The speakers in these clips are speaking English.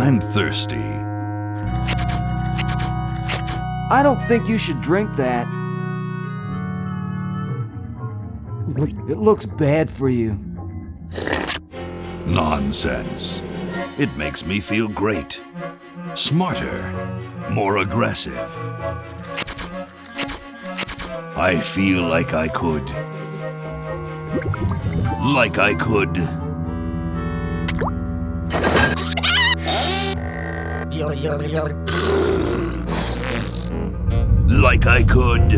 I'm thirsty. I don't think you should drink that. It looks bad for you. Nonsense. It makes me feel great. Smarter, more aggressive. I feel like I could. Like I could. Like I could.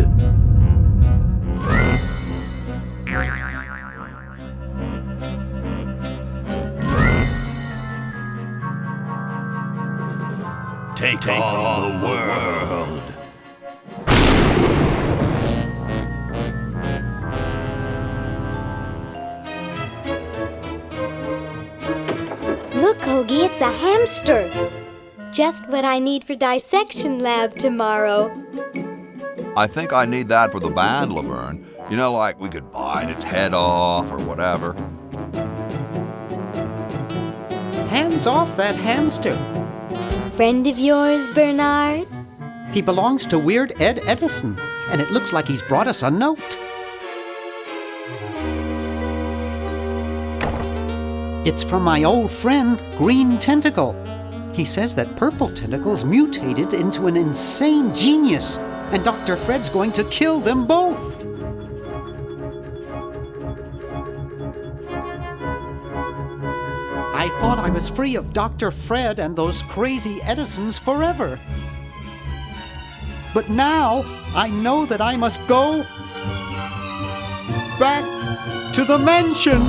Take on the world. Look, Hoagie, it's a hamster. Just what I need for dissection lab tomorrow. I think I need that for the band, Laverne. You know, like we could bite its head off or whatever. Hands off that hamster. Friend of yours, Bernard? He belongs to Weird Ed Edison, and it looks like he's brought us a note. It's from my old friend, Green Tentacle. He says that Purple Tentacle's mutated into an insane genius, and Dr. Fred's going to kill them both. I thought I was free of Dr. Fred and those crazy Edisons forever. But now I know that I must go back to the mansion.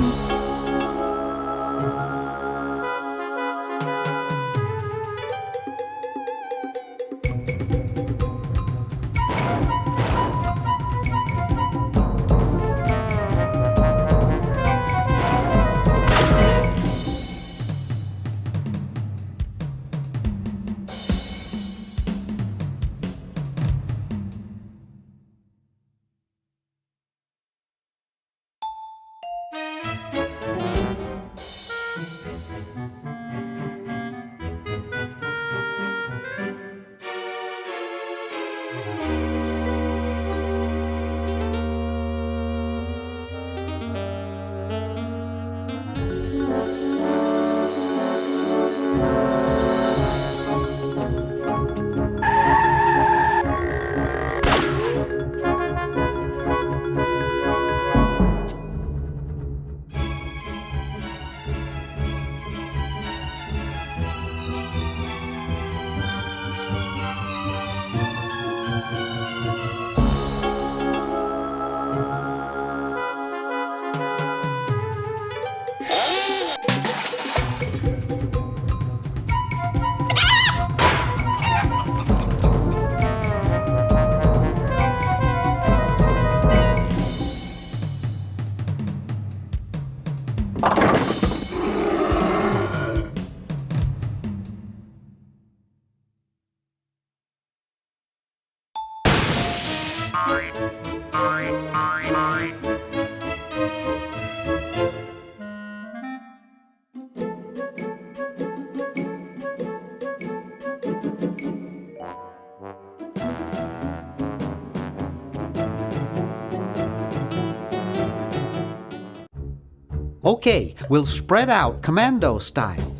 Okay, we'll spread out commando style.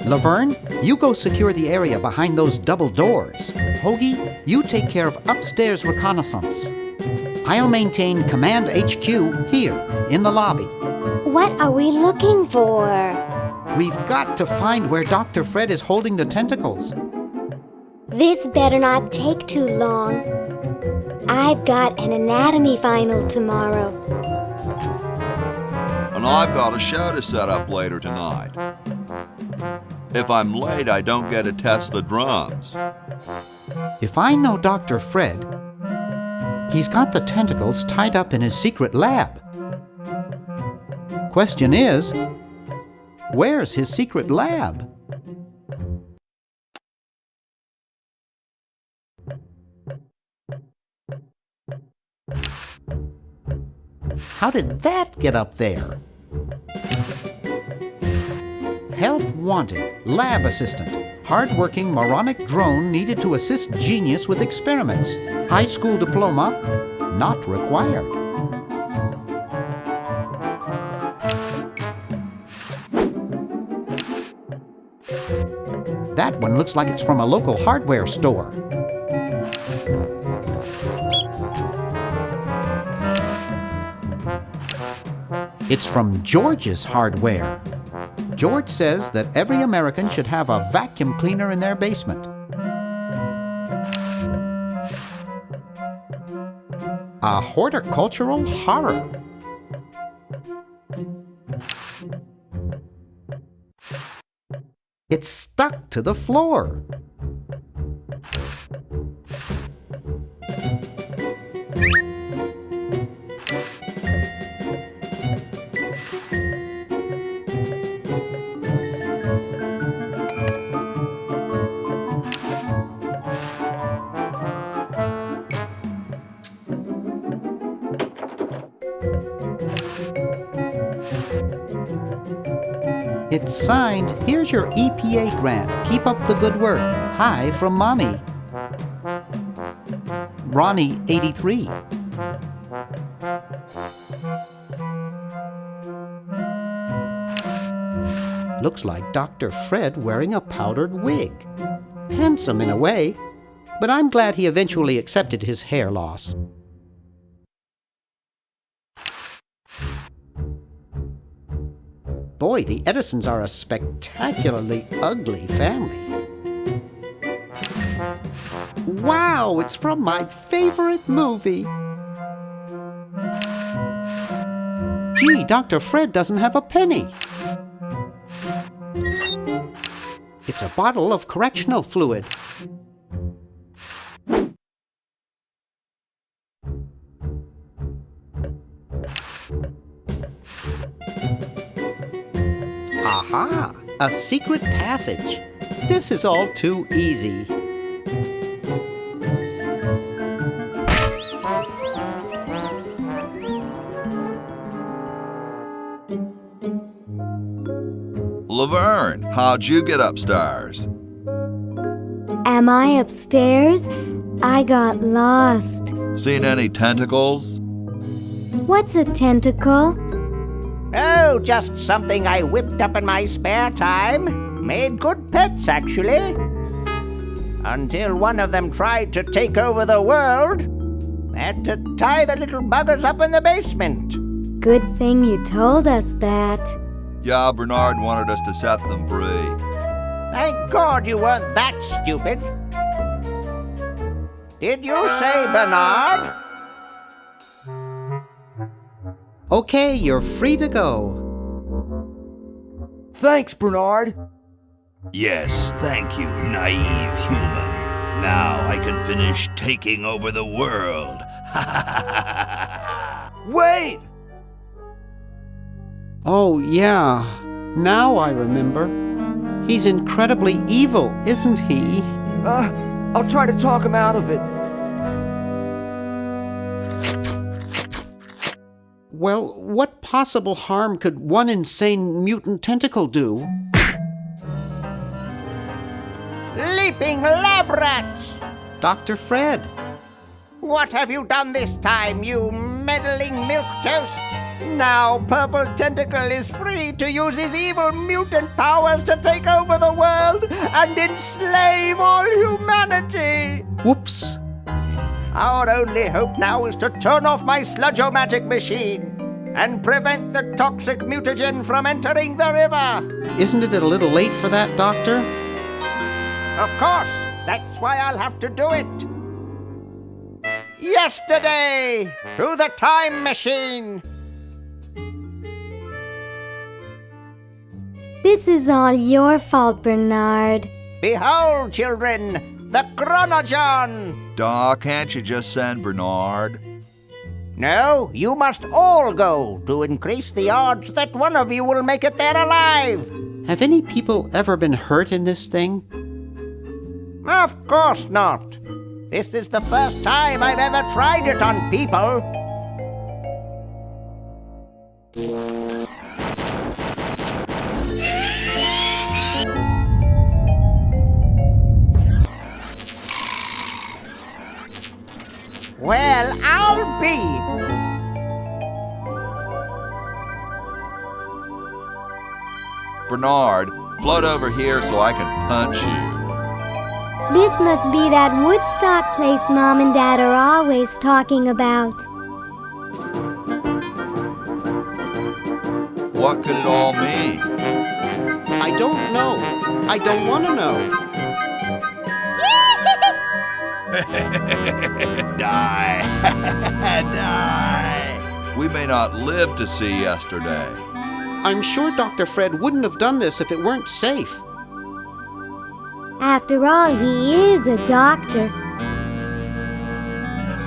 Laverne, you go secure the area behind those double doors. Hoagie, you take care of upstairs reconnaissance. I'll maintain Command HQ here, in the lobby. What are we looking for? We've got to find where Dr. Fred is holding the tentacles. This better not take too long. I've got an anatomy final tomorrow. And I've got a show to set up later tonight. If I'm late, I don't get to test the drums. If I know Dr. Fred, he's got the tentacles tied up in his secret lab. Question is, where's his secret lab? How did that get up there? Help Wanted, lab assistant. Hard-working moronic drone needed to assist genius with experiments. High school diploma, not required. That one looks like it's from a local hardware store. It's from George's Hardware. George says that every American should have a vacuum cleaner in their basement. A horticultural horror. It's stuck to the floor. It's signed, "Here's your EPA grant. Keep up the good work. Hi from Mommy." Ronnie, 83. Looks like Dr. Fred wearing a powdered wig. Handsome in a way, but I'm glad he eventually accepted his hair loss. Boy, the Edisons are a spectacularly ugly family. Wow, it's from my favorite movie. Gee, Dr. Fred doesn't have a penny. It's a bottle of correctional fluid. Aha! A secret passage. This is all too easy. Laverne, how'd you get upstairs? Am I upstairs? I got lost. Seen any tentacles? What's a tentacle? Oh, just something I whipped up in my spare time. Made good pets, actually. Until one of them tried to take over the world. Had to tie the little buggers up in the basement. Good thing you told us that. Yeah, Bernard wanted us to set them free. Thank God you weren't that stupid. Did you say Bernard? Okay, you're free to go. Thanks, Bernard. Yes, thank you, naive human. Now I can finish taking over the world. Wait! Oh, yeah. Now I remember. He's incredibly evil, isn't he? I'll try to talk him out of it. Well, what possible harm could one insane mutant tentacle do? Leaping lab rats! Dr. Fred. What have you done this time, you meddling milquetoast? Now Purple Tentacle is free to use his evil mutant powers to take over the world and enslave all humanity! Whoops. Our only hope now is to turn off my sludge-o-matic machine and prevent the toxic mutagen from entering the river. Isn't it a little late for that, Doctor? Of course, that's why I'll have to do it. Yesterday, through the time machine. This is all your fault, Bernard. Behold, children, the Chronogon. Doc, can't you just send Bernard? No, you must all go to increase the odds that one of you will make it there alive. Have any people ever been hurt in this thing? Of course not. This is the first time I've ever tried it on people. Well, I'll be. Bernard, float over here so I can punch you. This must be that Woodstock place Mom and Dad are always talking about. What could it all mean? I don't know. I don't want to know. Die. Die. We may not live to see yesterday. I'm sure Dr. Fred wouldn't have done this if it weren't safe. After all, he is a doctor.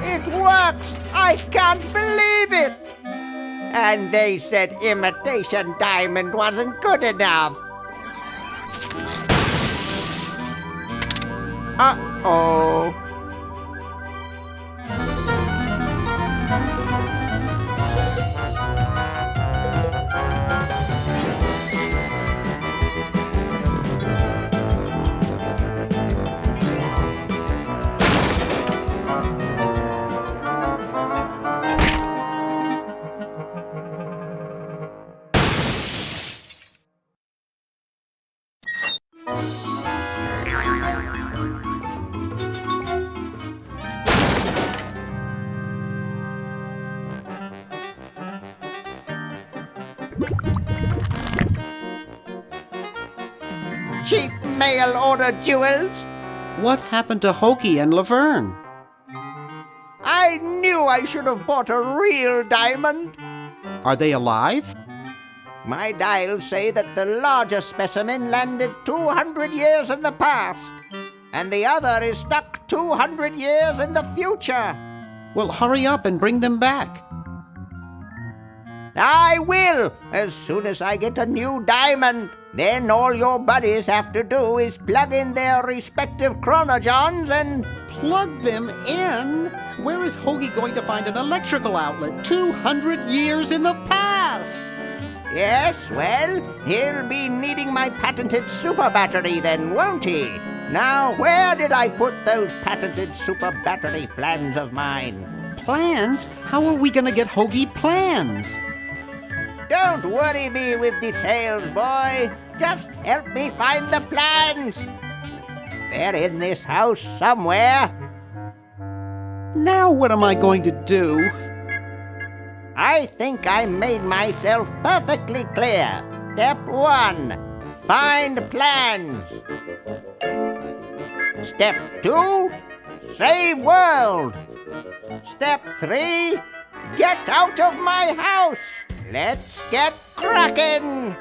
It works! I can't believe it! And they said imitation diamond wasn't good enough. Uh-oh. Cheap mail-order jewels? What happened to Hoagie and Laverne? I knew I should have bought a real diamond. Are they alive? My dials say that the larger specimen landed 200 years in the past, and the other is stuck 200 years in the future. Well, hurry up and bring them back. I will, as soon as I get a new diamond. Then all your buddies have to do is plug in their respective chronogens and... Plug them in? Where is Hoagie going to find an electrical outlet 200 years in the past? Yes, well, he'll be needing my patented super battery then, won't he? Now, where did I put those patented super battery plans of mine? Plans? How are we going to get Hoagie plans? Don't worry me with details, boy. Just help me find the plans. They're in this house somewhere. Now what am I going to do? I think I made myself perfectly clear. Step 1, find plans. Step 2, save world. Step 3, get out of my house. Let's get cracking!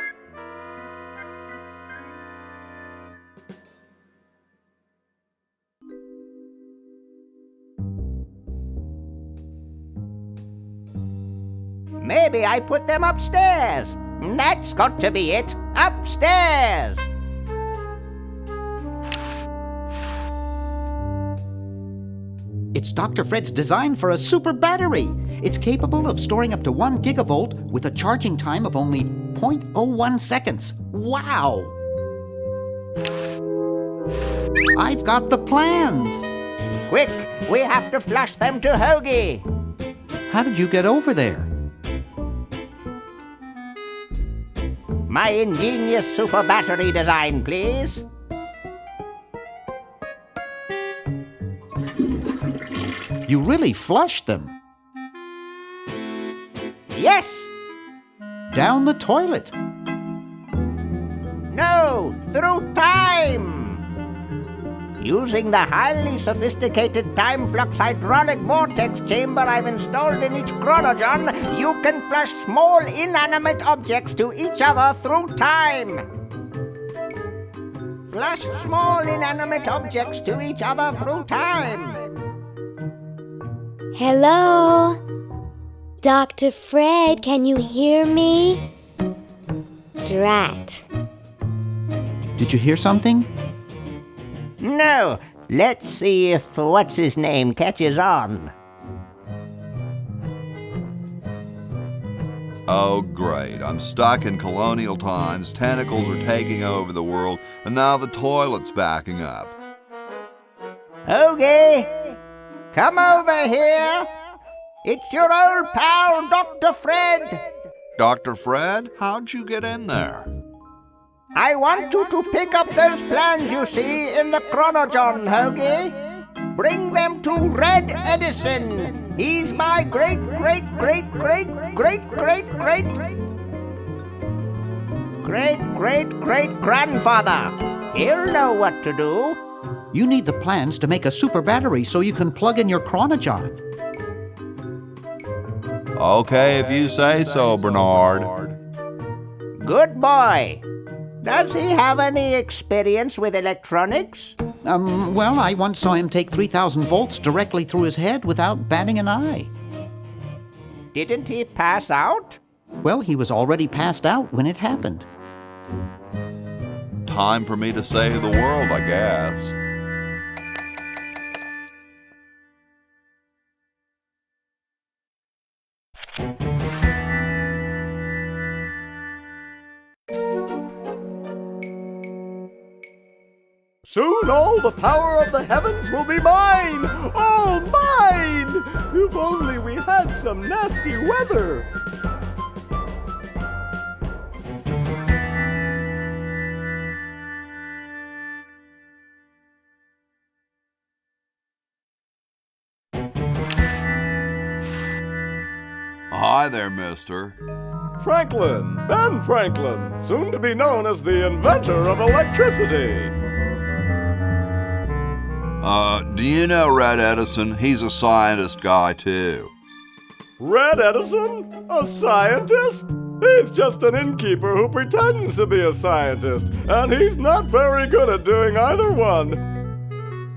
Maybe I put them upstairs. That's got to be it. Upstairs! It's Dr. Fred's design for a super battery. It's capable of storing up to 1 gigavolt with a charging time of only 0.01 seconds. Wow! I've got the plans. Quick, we have to flush them to Hoagie. How did you get over there? My ingenious super battery design, please. You really flushed them. Yes! Down the toilet. No, through time! Using the highly sophisticated time flux hydraulic vortex chamber I've installed in each chronogen, you can flush small inanimate objects to each other through time. Flush small inanimate objects to each other through time. Hello? Dr. Fred, can you hear me? Drat. Did you hear something? No, let's see if what's-his-name catches on. Oh, great. I'm stuck in colonial times, tentacles are taking over the world, and now the toilet's backing up. Hoagie! Come over here. It's your old pal, Dr. Fred. Dr. Fred, how'd you get in there? I want you to pick up those plans you see in the Chronogon, Hoagie. Bring them to Red Edison. He's my great-great-great-great-great-great-great-great-grandfather. He'll know what to do. You need the plans to make a super battery so you can plug in your Chronogon. Okay, if you say so, Bernard. Good boy. Does he have any experience with electronics? Well, I once saw him take 3,000 volts directly through his head without batting an eye. Didn't he pass out? Well, he was already passed out when it happened. Time for me to save the world, I guess. Soon all the power of the heavens will be mine! All mine! If only we had some nasty weather! Hi there, mister. Franklin, Ben Franklin, soon to be known as the inventor of electricity. Do you know Red Edison? He's a scientist guy, too. Red Edison? A scientist? He's just an innkeeper who pretends to be a scientist, and he's not very good at doing either one.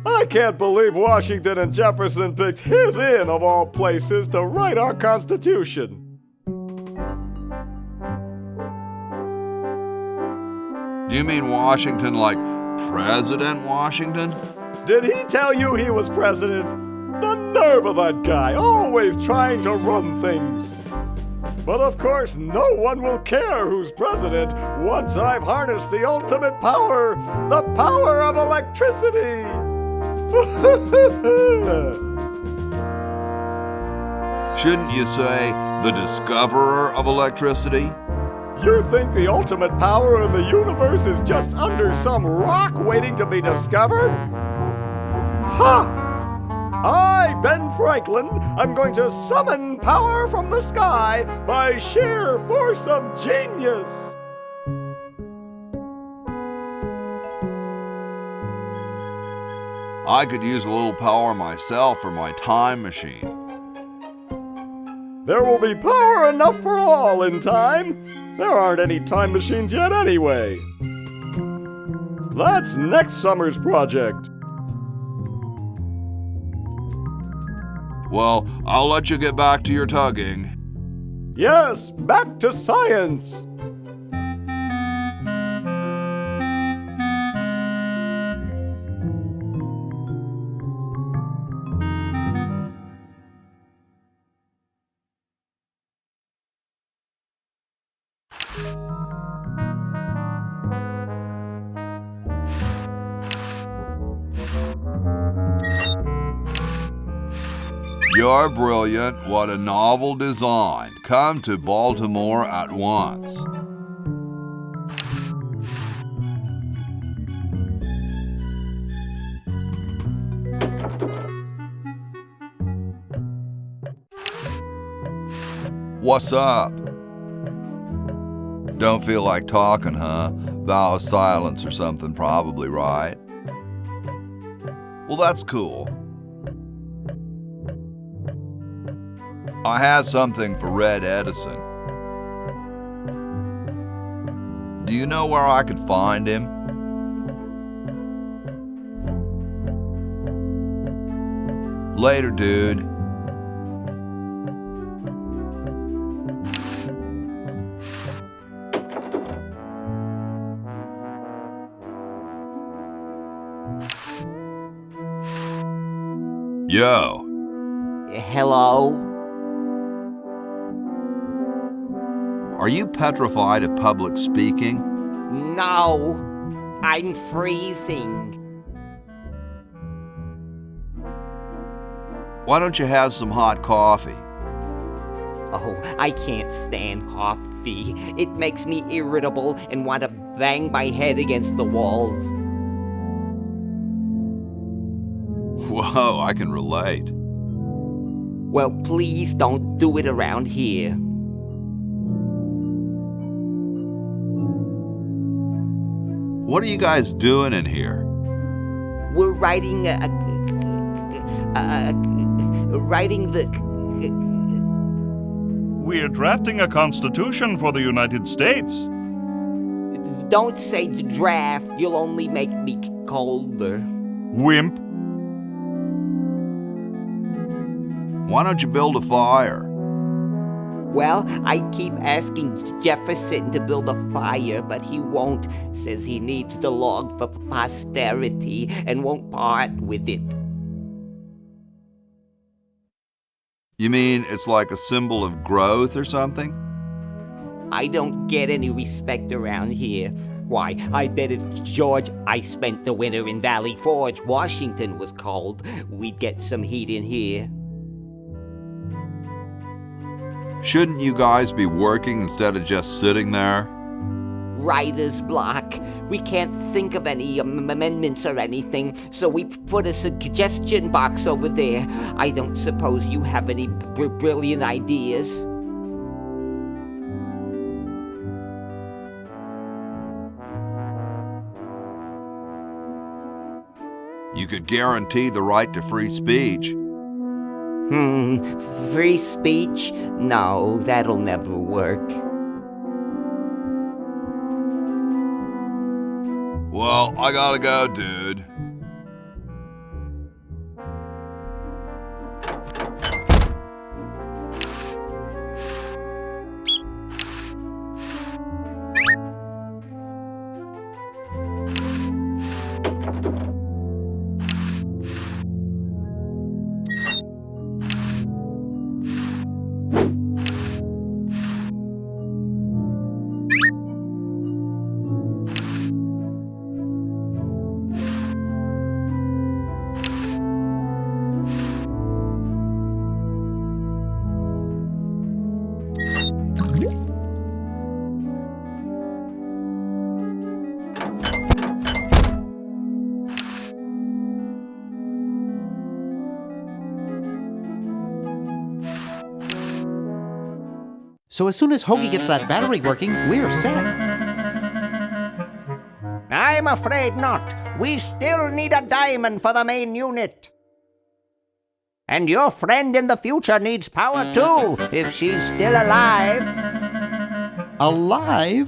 I can't believe Washington and Jefferson picked his inn, of all places, to write our Constitution. Do you mean Washington like President Washington? Did he tell you he was president? The nerve of that guy, always trying to run things. But of course, no one will care who's president once I've harnessed the ultimate power, the power of electricity. Shouldn't you say the discoverer of electricity? You think the ultimate power in the universe is just under some rock waiting to be discovered? Ha! I, Ben Franklin, am going to summon power from the sky by sheer force of genius. I could use a little power myself for my time machine. There will be power enough for all in time. There aren't any time machines yet anyway. That's next summer's project. Well, I'll let you get back to your tugging. Yes, back to science. You're brilliant. What a novel design. Come to Baltimore at once. What's up? Don't feel like talking, huh? Vow of silence or something, probably, right? Well, that's cool. I had something for Red Edison. Do you know where I could find him? Later, dude. Yo. Hello? Are you petrified of public speaking? No, I'm freezing. Why don't you have some hot coffee? Oh, I can't stand coffee. It makes me irritable and want to bang my head against the walls. Whoa, I can relate. Well, please don't do it around here. What are you guys doing in here? We're writing We're drafting a constitution for the United States. Don't say draft. You'll only make me colder. Wimp. Why don't you build a fire? Well, I keep asking Jefferson to build a fire, but he won't. Says he needs the log for posterity and won't part with it. You mean it's like a symbol of growth or something? I don't get any respect around here. Why, I bet if George I spent the winter in Valley Forge, Washington was cold, we'd get some heat in here. Shouldn't you guys be working instead of just sitting there? Writer's block. We can't think of any amendments or anything, so we put a suggestion box over there. I don't suppose you have any brilliant ideas? You could guarantee the right to free speech. Free speech? No, that'll never work. Well, I gotta go, dude. So as soon as Hoagie gets that battery working, we're set. I'm afraid not. We still need a diamond for the main unit. And your friend in the future needs power too, if she's still alive. Alive?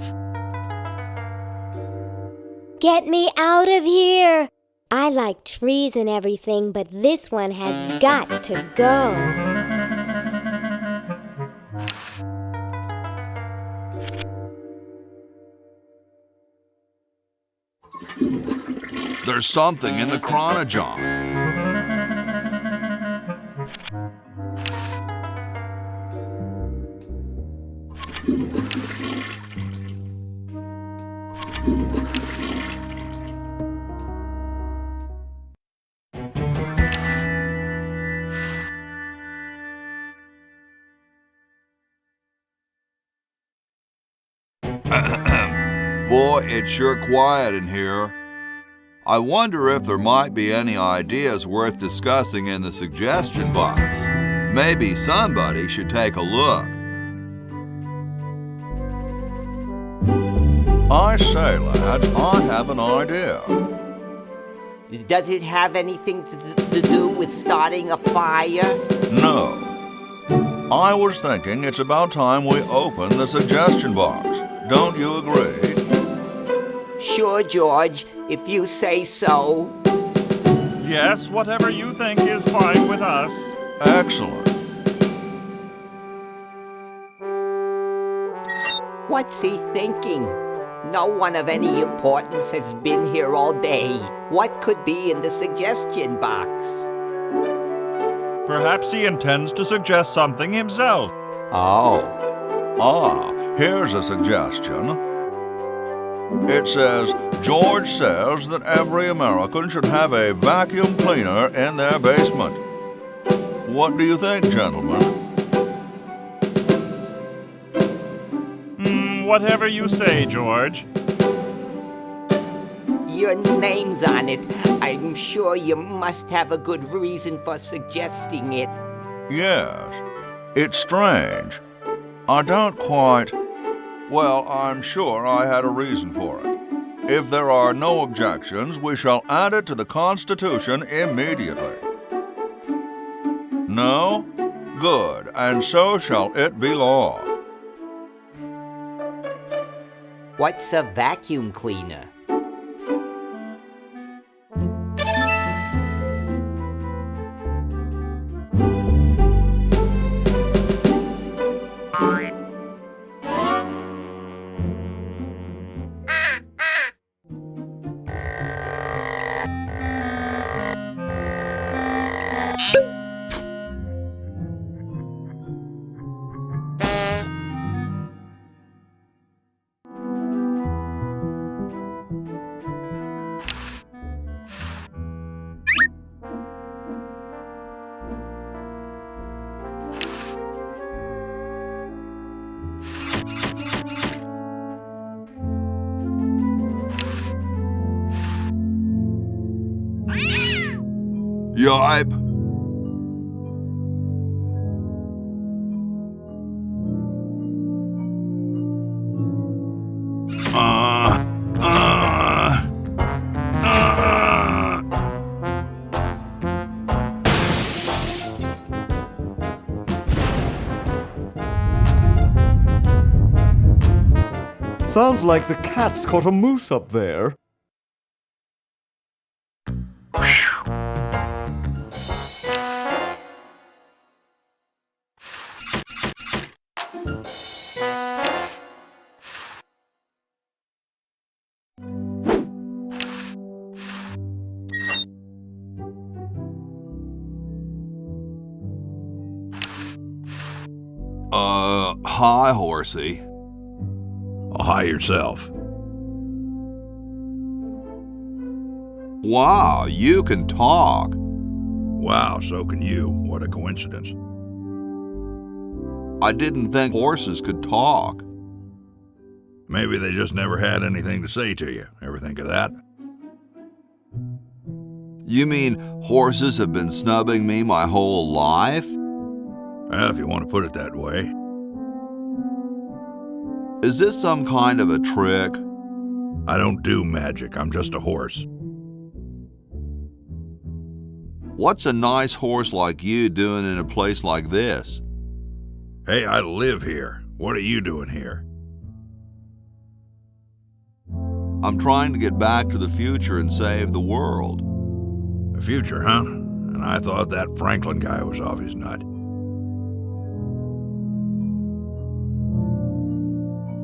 Get me out of here! I like trees and everything, but this one has got to go. There's something in the chronojohn. Boy, it's sure quiet in here. I wonder if there might be any ideas worth discussing in the suggestion box. Maybe somebody should take a look. I say, lads, I have an idea. Does it have anything to do with starting a fire? No. I was thinking it's about time we open the suggestion box. Don't you agree? Sure, George, if you say so. Yes, whatever you think is fine with us. Excellent. What's he thinking? No one of any importance has been here all day. What could be in the suggestion box? Perhaps he intends to suggest something himself. Here's a suggestion. It says, George says that every American should have a vacuum cleaner in their basement. What do you think, gentlemen? Whatever you say, George. Your name's on it. I'm sure you must have a good reason for suggesting it. Yes. It's strange. I don't quite... Well, I'm sure I had a reason for it. If there are no objections, we shall add it to the Constitution immediately. No? Good, and so shall it be law. What's a vacuum cleaner? Yipe! Sounds like the cat's caught a moose up there. Hi, horsey. Hi yourself. Wow, you can talk. Wow, so can you. What a coincidence. I didn't think horses could talk. Maybe they just never had anything to say to you. Ever think of that? You mean horses have been snubbing me my whole life? Well, if you want to put it that way. Is this some kind of a trick? I don't do magic. I'm just a horse. What's a nice horse like you doing in a place like this? Hey, I live here. What are you doing here? I'm trying to get back to the future and save the world. The future, huh? And I thought that Franklin guy was off his nut.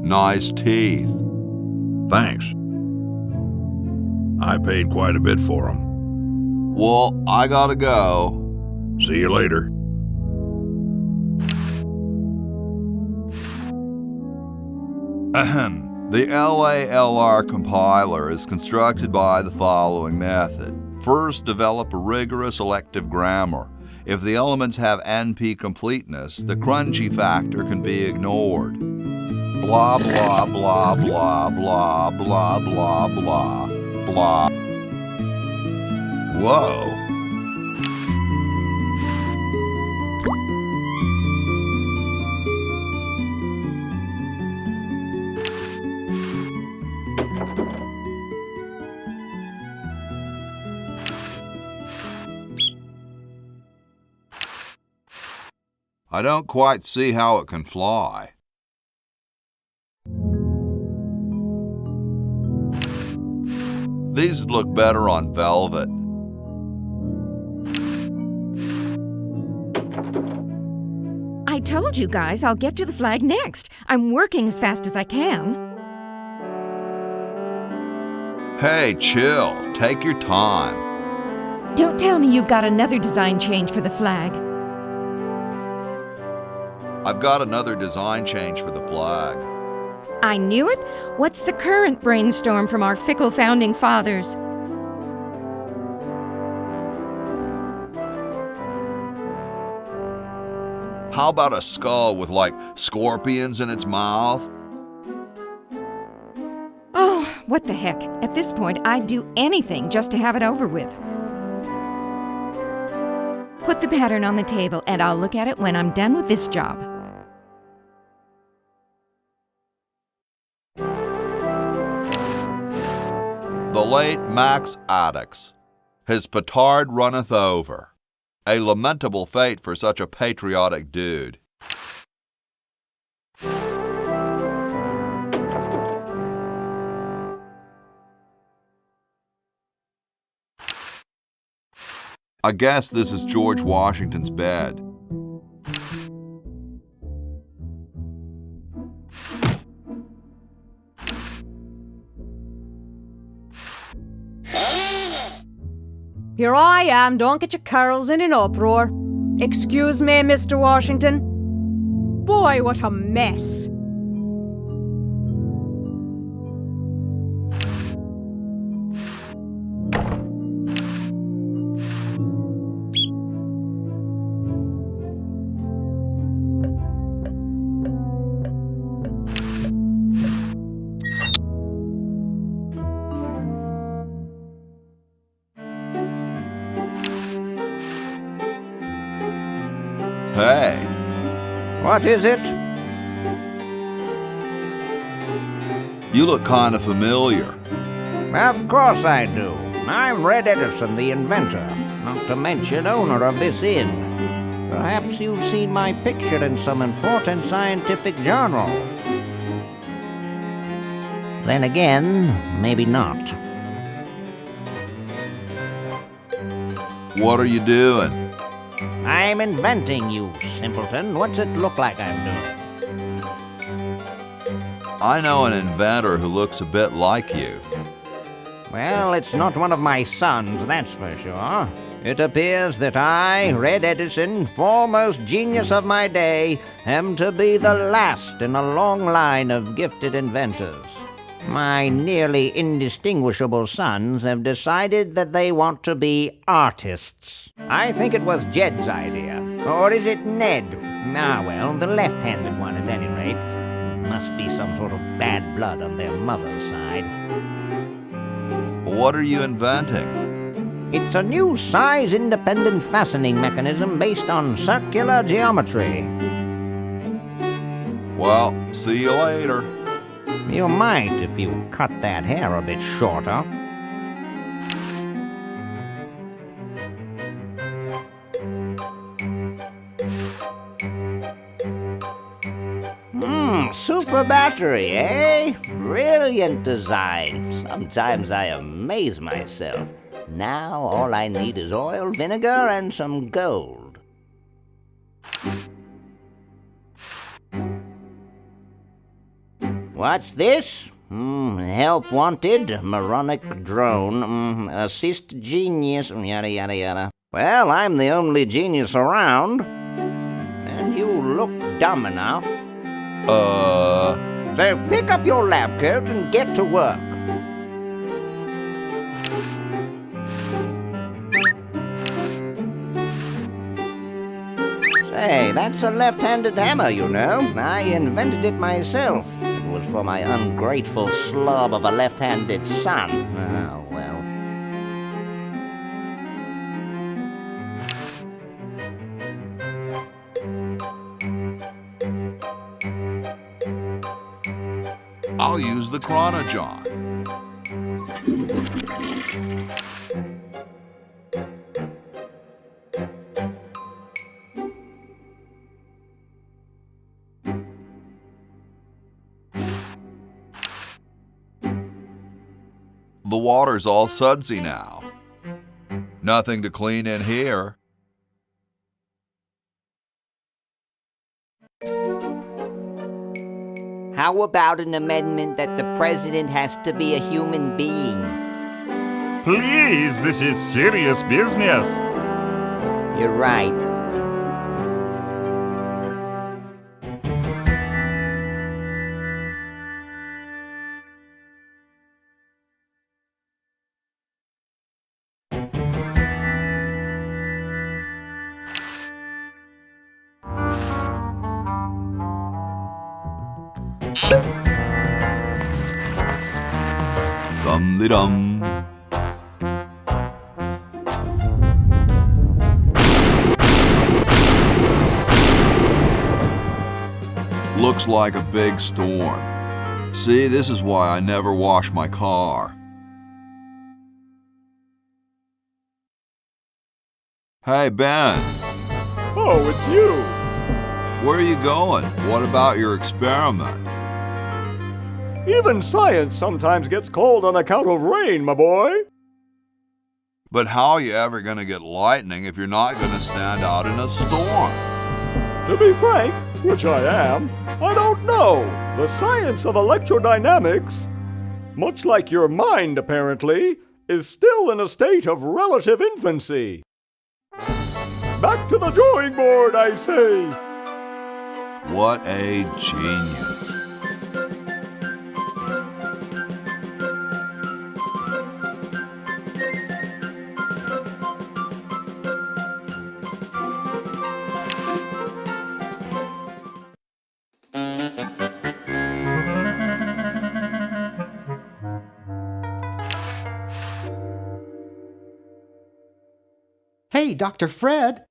Nice teeth. Thanks. I paid quite a bit for them. Well, I gotta go. See you later. Ahem. The LALR compiler is constructed by the following method. First, develop a rigorous elective grammar. If the elements have NP completeness, the crunchy factor can be ignored. Blah, blah, blah, blah, blah, blah, blah, blah, blah. Whoa. I don't quite see how it can fly. These would look better on velvet. I told you guys I'll get to the flag next. I'm working as fast as I can. Hey, chill. Take your time. Don't tell me you've got another design change for the flag. I've got another design change for the flag. I knew it. What's the current brainstorm from our fickle founding fathers? How about a skull with, like, scorpions in its mouth? Oh, what the heck. At this point, I'd do anything just to have it over with. Put the pattern on the table, and I'll look at it when I'm done with this job. The late Max Addix. His petard runneth over. A lamentable fate for such a patriotic dude. I guess this is George Washington's bed. Here I am, don't get your curls in an uproar. Excuse me, Mr. Washington. Boy, what a mess. Hey. What is it? You look kind of familiar. Of course I do. I'm Red Edison, the inventor, not to mention owner of this inn. Perhaps you've seen my picture in some important scientific journal. Then again, maybe not. What are you doing? I'm inventing, you simpleton. What's it look like I'm doing? I know an inventor who looks a bit like you. Well, it's not one of my sons, that's for sure. It appears that I, Red Edison, foremost genius of my day, am to be the last in a long line of gifted inventors. My nearly indistinguishable sons have decided that they want to be artists. I think it was Jed's idea. Or is it Ned? Ah, well, the left-handed one at any rate. Must be some sort of bad blood on their mother's side. What are you inventing? It's a new size-independent fastening mechanism based on circular geometry. Well, see you later. You might if you cut that hair a bit shorter. Super battery, eh? Brilliant design. Sometimes I amaze myself. Now all I need is oil, vinegar, and some gold. What's this? Help wanted, moronic drone, assist genius, yada yada yada. Well, I'm the only genius around. And you look dumb enough. So pick up your lab coat and get to work. Say, that's a left-handed hammer, you know. I invented it myself. It was for my ungrateful slob of a left-handed son. Oh, well. I'll use the chronojon. The water's all sudsy now. Nothing to clean in here. How about an amendment that the president has to be a human being? Please, this is serious business. You're right. Dum-de-dum. Looks like a big storm. See, this is why I never wash my car. Hey, Ben. Oh, it's you. Where are you going? What about your experiment? Even science sometimes gets cold on account of rain, my boy. But how are you ever going to get lightning if you're not going to stand out in a storm? To be frank, which I am, I don't know. The science of electrodynamics, much like your mind apparently, is still in a state of relative infancy. Back to the drawing board, I say. What a genius. Hey, Dr. Fred.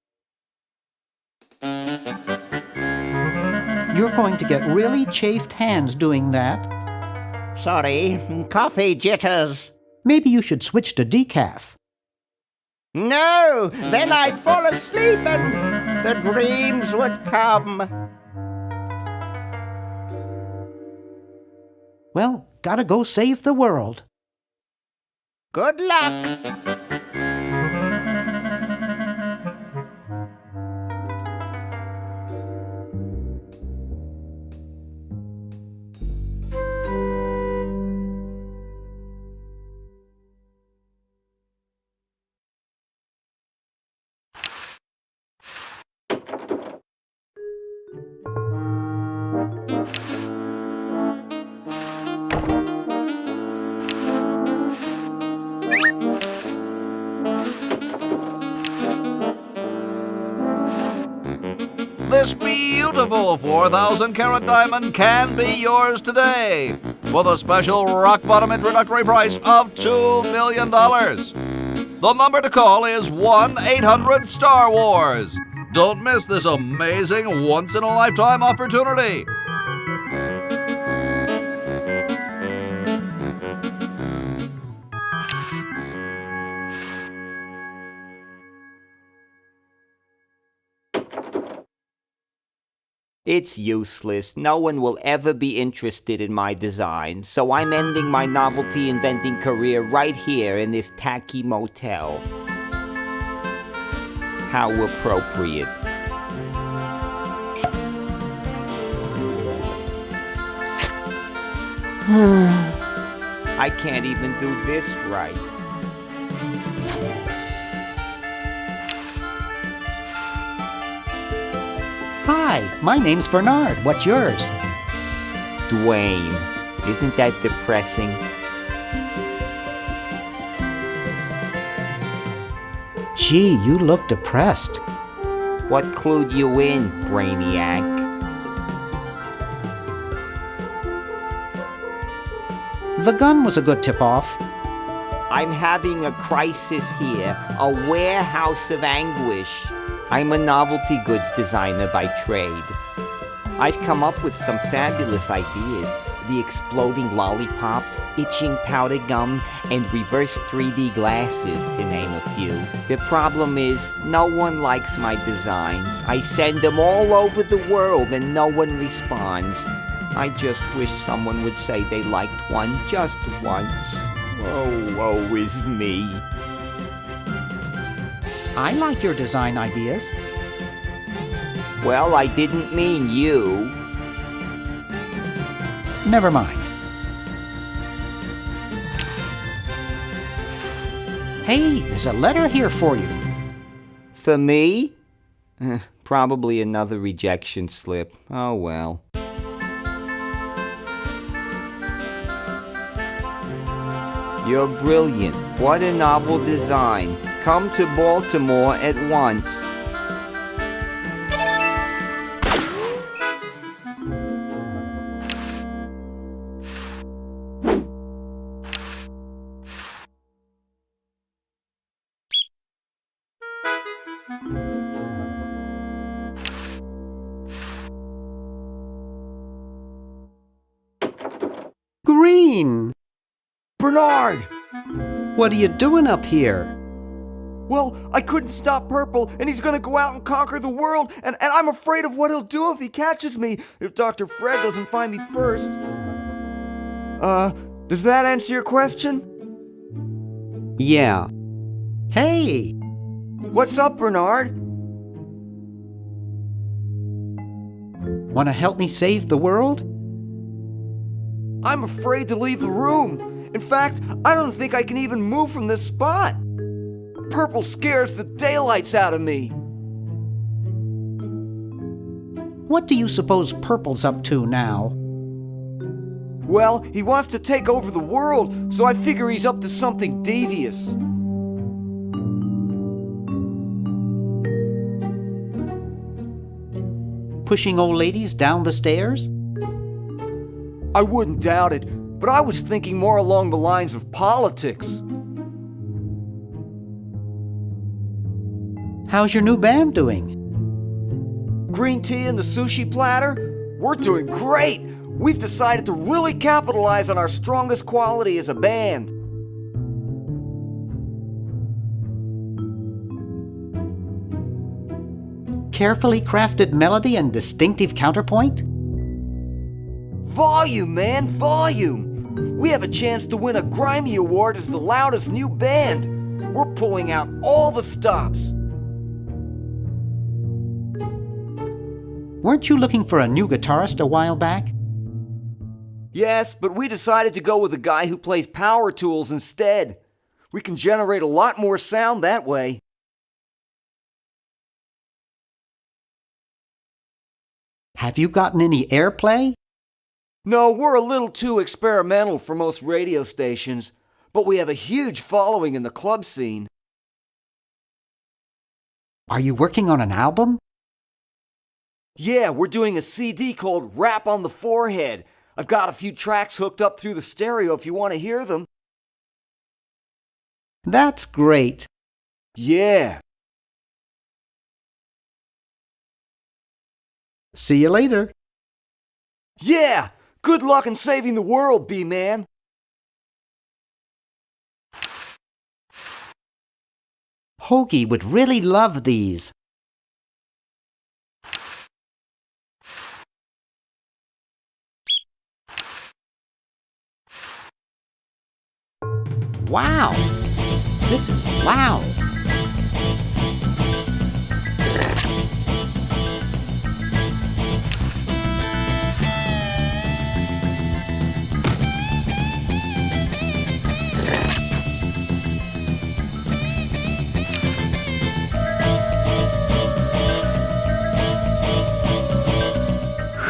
You're going to get really chafed hands doing that. Sorry, coffee jitters. Maybe you should switch to decaf. No, then I'd fall asleep and the dreams would come. Well, gotta go save the world. Good luck. This beautiful 4,000-carat diamond can be yours today with a special rock-bottom introductory price of $2 million. The number to call is 1-800-STAR-WARS. Don't miss this amazing once-in-a-lifetime opportunity. It's useless. No one will ever be interested in my design, so I'm ending my novelty inventing career right here in this tacky motel. How appropriate. I can't even do this right. Hi, my name's Bernard. What's yours? Dwayne. Isn't that depressing? Gee, you look depressed. What clued you in, Brainiac? The gun was a good tip-off. I'm having a crisis here, a warehouse of anguish. I'm a novelty goods designer by trade. I've come up with some fabulous ideas. The exploding lollipop, itching powder gum, and reverse 3D glasses, to name a few. The problem is, no one likes my designs. I send them all over the world and no one responds. I just wish someone would say they liked one just once. Oh, woe is me. I like your design ideas. Well, I didn't mean you. Never mind. Hey, there's a letter here for you. For me? Probably another rejection slip. Oh well. You're brilliant. What a novel design. Come to Baltimore at once. mean? Bernard! What are you doing up here? Well, I couldn't stop Purple, and he's gonna go out and conquer the world, and I'm afraid of what he'll do if he catches me, if Dr. Fred doesn't find me first. Does that answer your question? Yeah. Hey! What's up, Bernard? Want to help me save the world? I'm afraid to leave the room. In fact, I don't think I can even move from this spot. Purple scares the daylights out of me. What do you suppose Purple's up to now? Well, he wants to take over the world, so I figure he's up to something devious. Pushing old ladies down the stairs? I wouldn't doubt it, but I was thinking more along the lines of politics. How's your new band doing? Green tea and the sushi platter? We're doing great! We've decided to really capitalize on our strongest quality as a band. Carefully crafted melody and distinctive counterpoint? Volume, man, volume! We have a chance to win a Grimy Award as the loudest new band. We're pulling out all the stops. Weren't you looking for a new guitarist a while back? Yes, but we decided to go with a guy who plays power tools instead. We can generate a lot more sound that way. Have you gotten any airplay? No, we're a little too experimental for most radio stations, but we have a huge following in the club scene. Are you working on an album? Yeah, we're doing a CD called Rap on the Forehead. I've got a few tracks hooked up through the stereo if you want to hear them. That's great. Yeah. See you later. Yeah! Good luck in saving the world, B-Man. Hoagie would really love these. Wow! This is loud.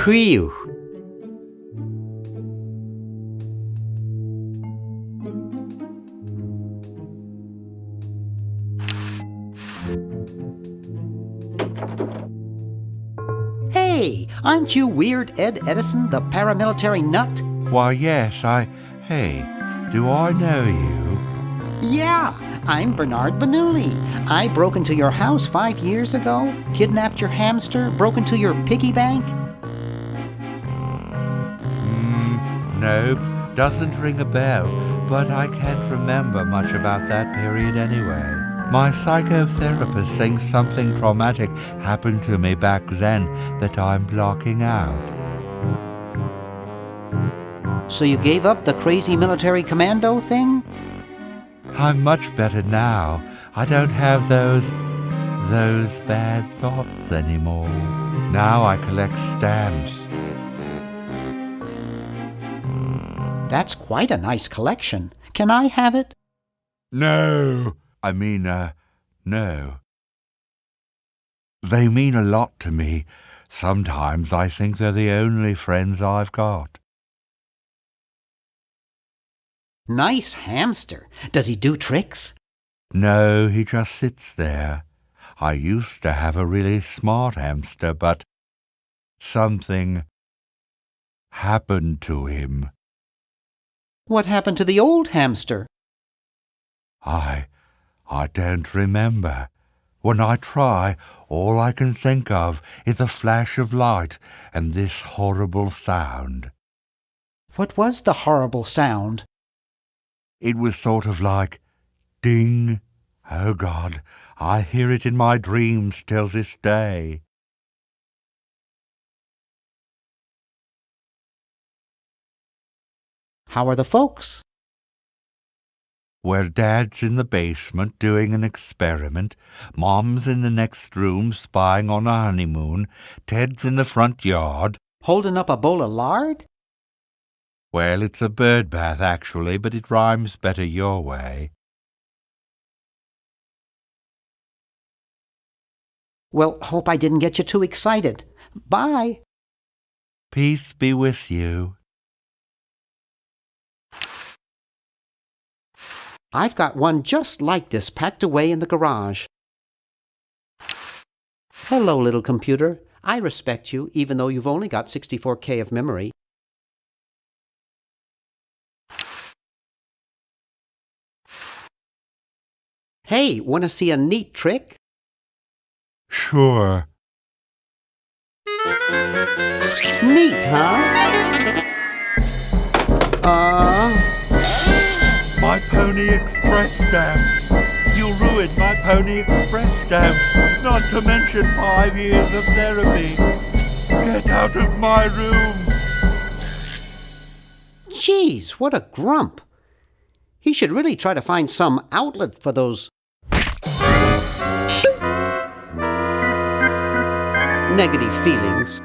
Whew. Hey, aren't you Weird Ed Edison, the paramilitary nut? Why, yes, Hey, do I know you? Yeah, I'm Bernard Bernoulli. I broke into your house 5 years ago, kidnapped your hamster, broke into your piggy bank. Nope, doesn't ring a bell, but I can't remember much about that period anyway. My psychotherapist thinks something traumatic happened to me back then that I'm blocking out. So you gave up the crazy military commando thing? I'm much better now. I don't have those bad thoughts anymore. Now I collect stamps. That's quite a nice collection. Can I have it? No. No. They mean a lot to me. Sometimes I think they're the only friends I've got. Nice hamster. Does he do tricks? No, he just sits there. I used to have a really smart hamster, but something happened to him. What happened to the old hamster? I don't remember. When I try, all I can think of is a flash of light and this horrible sound. What was the horrible sound? It was sort of like ding. Oh, God, I hear it in my dreams till this day. How are the folks? Well, Dad's in the basement doing an experiment, Mom's in the next room spying on a honeymoon, Ted's in the front yard. Holding up a bowl of lard? Well, it's a bird bath, actually, but it rhymes better your way. Well, hope I didn't get you too excited. Bye. Peace be with you. I've got one just like this packed away in the garage. Hello, little computer. I respect you, even though you've only got 64K of memory. Hey, want to see a neat trick? Sure. Neat, huh? My Pony Express stamp. You ruined my Pony Express stamp. Not to mention 5 years of therapy. Get out of my room. Jeez, what a grump. He should really try to find some outlet for those negative feelings.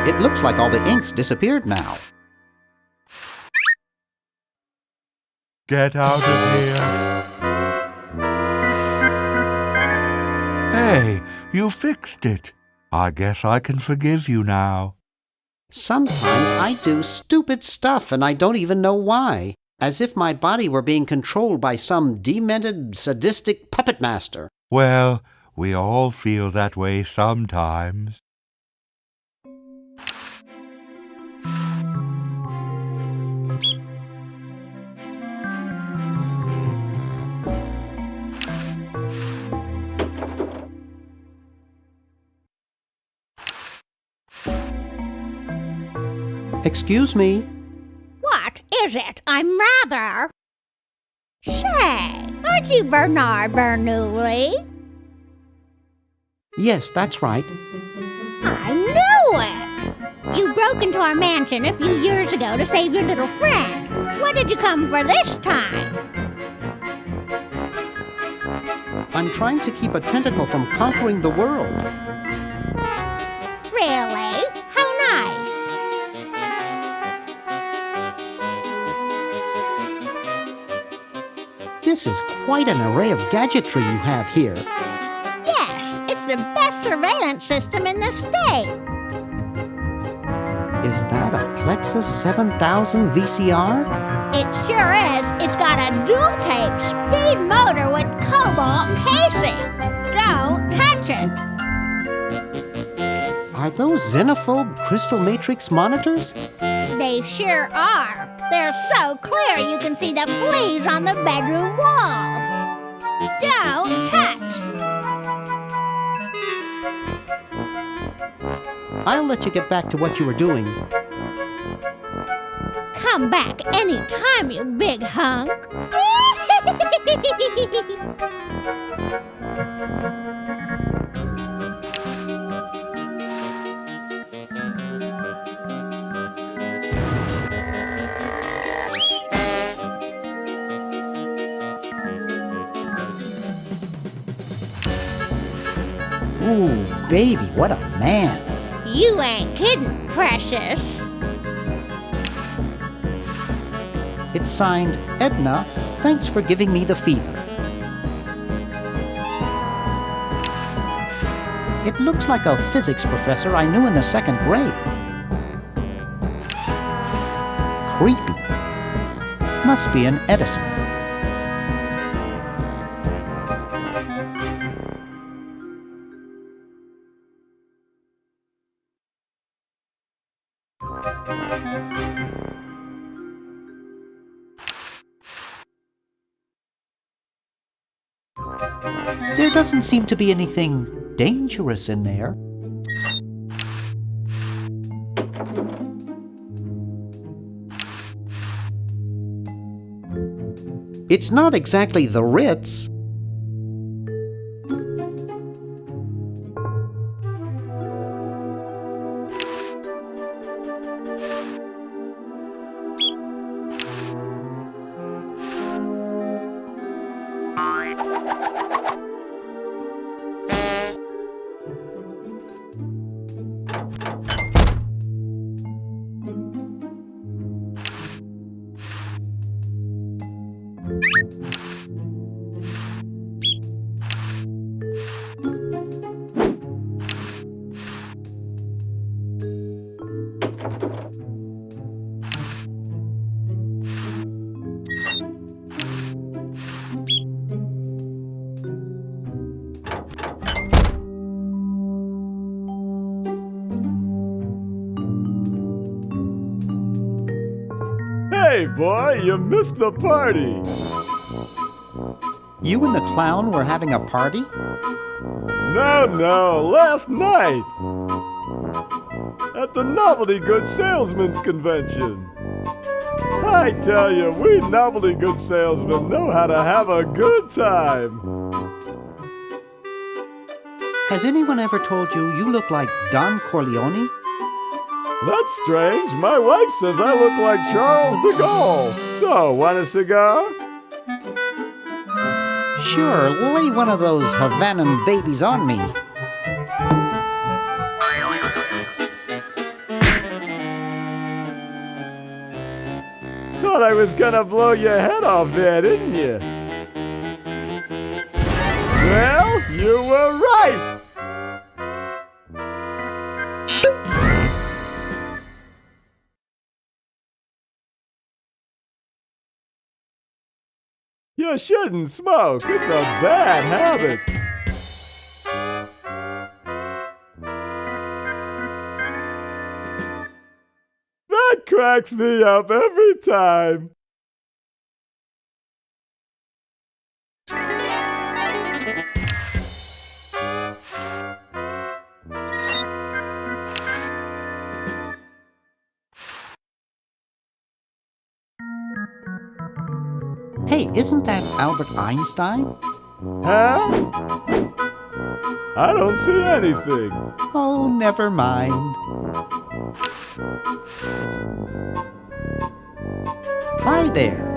It looks like all the ink's disappeared now. Get out of here. Hey, you fixed it. I guess I can forgive you now. Sometimes I do stupid stuff and I don't even know why. As if my body were being controlled by some demented, sadistic puppet master. Well, we all feel that way sometimes. Excuse me. What is it? I'm rather... Say, aren't you Bernard Bernoulli? Yes, that's right. I knew it! You broke into our mansion a few years ago to save your little friend. What did you come for this time? I'm trying to keep a tentacle from conquering the world. Really? How nice! This is quite an array of gadgetry you have here. Yes, it's the best surveillance system in the state. Is that a Plexus 7000 VCR? It sure is. It's got a dual-tape speed motor with cobalt casing. Don't touch it. Are those xenophobe crystal matrix monitors? They sure are. They're so clear you can see the fleas on the bedroom walls. Don't touch. I'll let you get back to what you were doing. Come back anytime, you big hunk. Ooh, baby, what a man. You ain't kidding, precious. It's signed, Edna, thanks for giving me the fever. It looks like a physics professor I knew in the 2nd grade. Creepy. Must be an Edison. There doesn't seem to be anything dangerous in there. It's not exactly the Ritz. Hey, boy, you missed the party. You and the clown were having a party? No, last night. At the Novelty Goods Salesmen's Convention. I tell you, we novelty goods salesmen know how to have a good time. Has anyone ever told you you look like Don Corleone? That's strange. My wife says I look like Charles de Gaulle. Oh, want a cigar? Sure, lay one of those Havanan babies on me. Thought I was gonna blow your head off there, didn't you? Well, you were right. You shouldn't smoke. It's a bad habit. That cracks me up every time. Hey, isn't that Albert Einstein? Huh? I don't see anything. Oh, never mind. Hi there.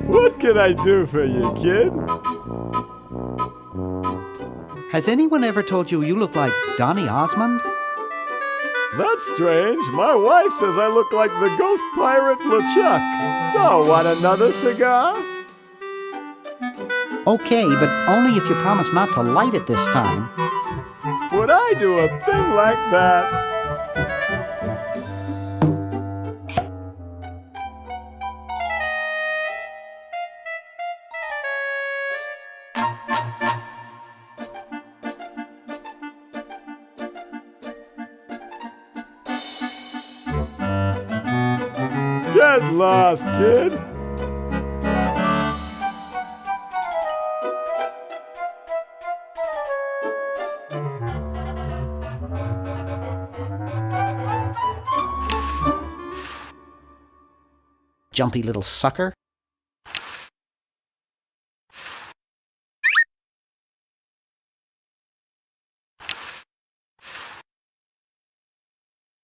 What can I do for you, kid? Has anyone ever told you you look like Donny Osmond? That's strange. My wife says I look like the ghost pirate LeChuck. So, want another cigar? Okay, but only if you promise not to light it this time. Would I do a thing like that? Get lost, kid. Jumpy little sucker.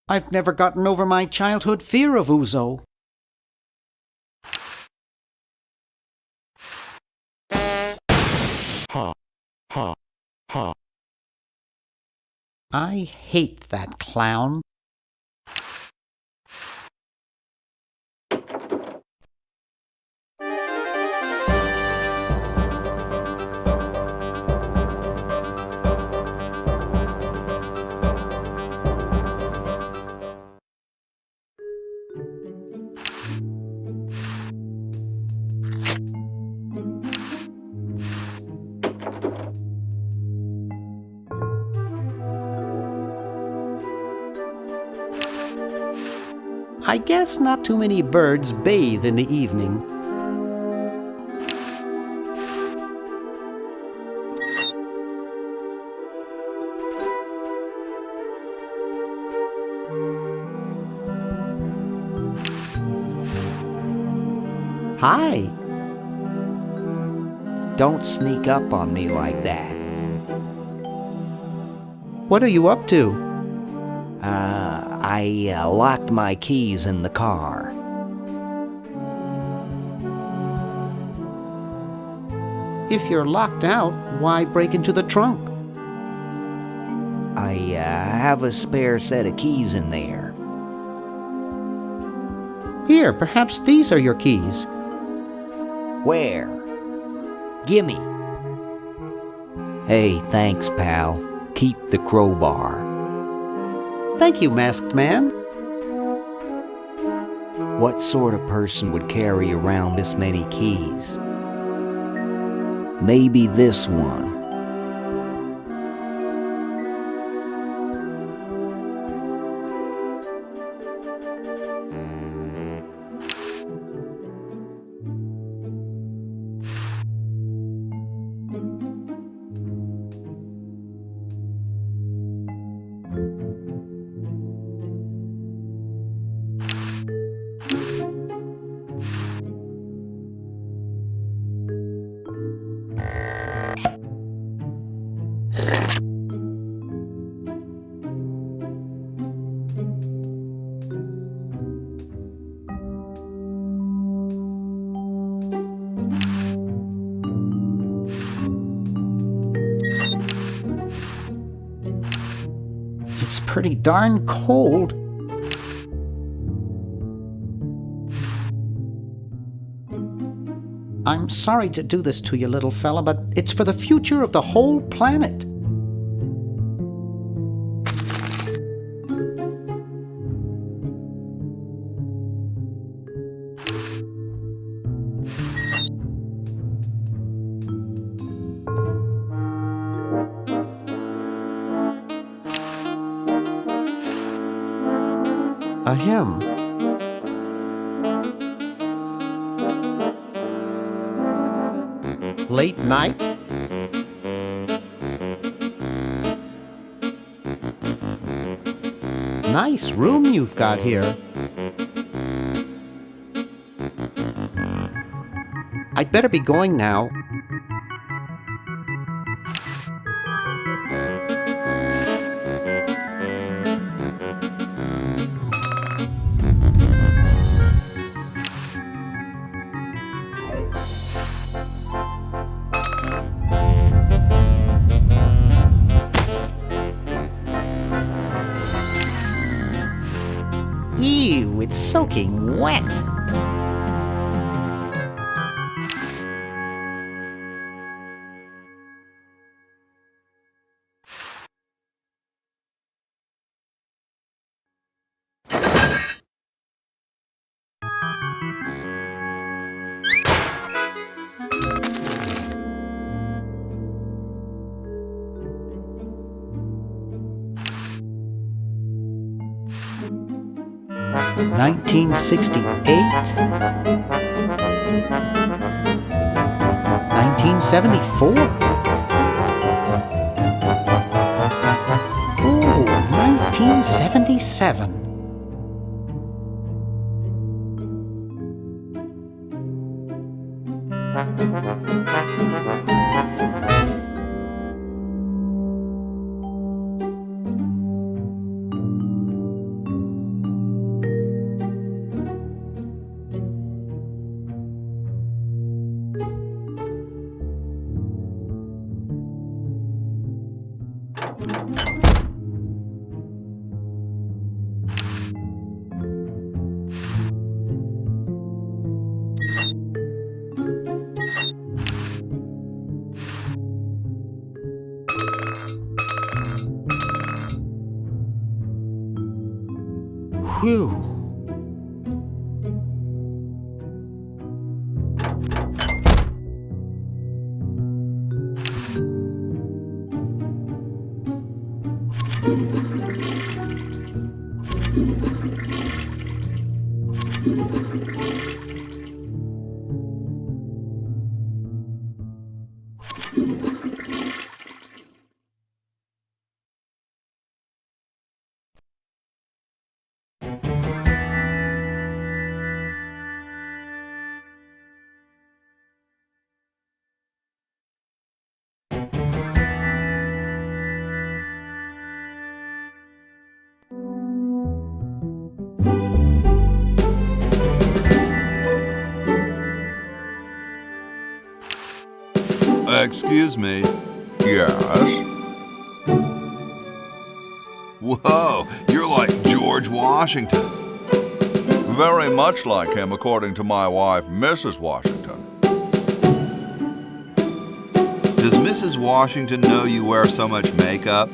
I've never gotten over my childhood fear of Uzo. I hate that clown. I guess not too many birds bathe in the evening. Hi. Don't sneak up on me like that. What are you up to? I locked my keys in the car. If you're locked out, why break into the trunk? I have a spare set of keys in there. Here, perhaps these are your keys. Where? Gimme. Hey, thanks, pal. Keep the crowbar. Thank you, masked man. What sort of person would carry around this many keys? Maybe this one. It's pretty darn cold. I'm sorry to do this to you, little fella, but it's for the future of the whole planet. Ahem. Late night? Nice room you've got here. I'd better be going now. Ew, it's soaking wet. $1968, 1974. Oh, 1977. Whew. Excuse me. Yes? Whoa, you're like George Washington. Very much like him, according to my wife, Mrs. Washington. Does Mrs. Washington know you wear so much makeup?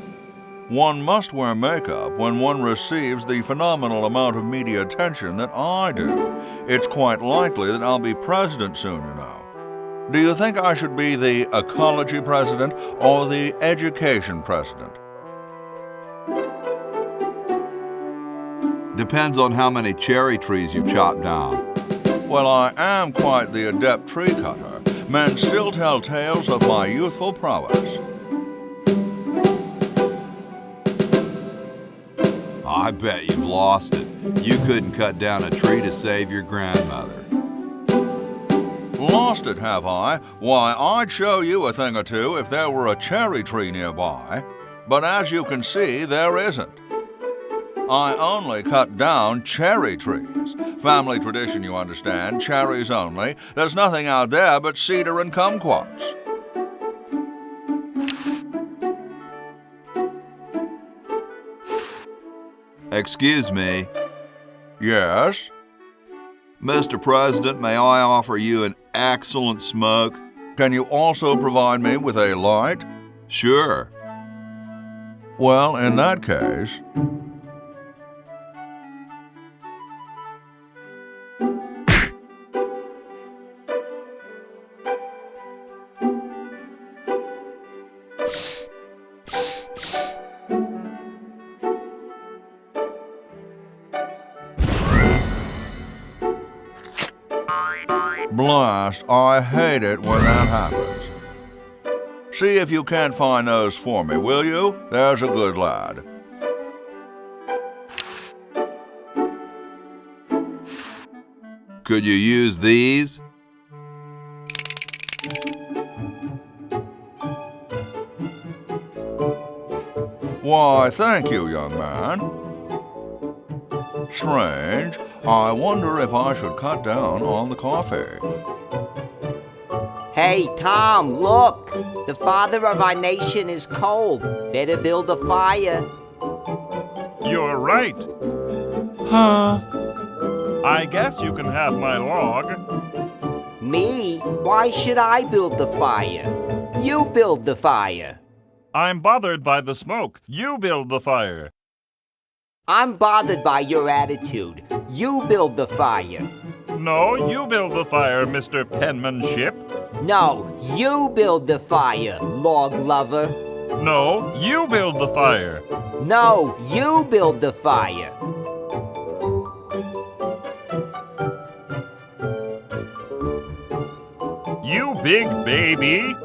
One must wear makeup when one receives the phenomenal amount of media attention that I do. It's quite likely that I'll be president soon, you know. Do you think I should be the ecology president or the education president? Depends on how many cherry trees you've chopped down. Well, I am quite the adept tree cutter. Men still tell tales of my youthful prowess. I bet you've lost it. You couldn't cut down a tree to save your grandmother. Lost it, have I? Why, I'd show you a thing or two if there were a cherry tree nearby. But as you can see, there isn't. I only cut down cherry trees. Family tradition, you understand, cherries only. There's nothing out there but cedar and kumquats. Excuse me. Yes? Mr. President, may I offer you an excellent smoke? Can you also provide me with a light? Sure. Well, in that case... Blast, I hate it when that happens. See if you can't find those for me, will you? There's a good lad. Could you use these? Why, thank you, young man. Strange. I wonder if I should cut down on the coffee. Hey, Tom, look! The father of our nation is cold. Better build a fire. You're right. Huh? I guess you can have my log. Me? Why should I build the fire? You build the fire. I'm bothered by the smoke. You build the fire. I'm bothered by your attitude. You build the fire. No, you build the fire, Mr. Penmanship. No, you build the fire, log lover. No, you build the fire. No, you build the fire. You big baby.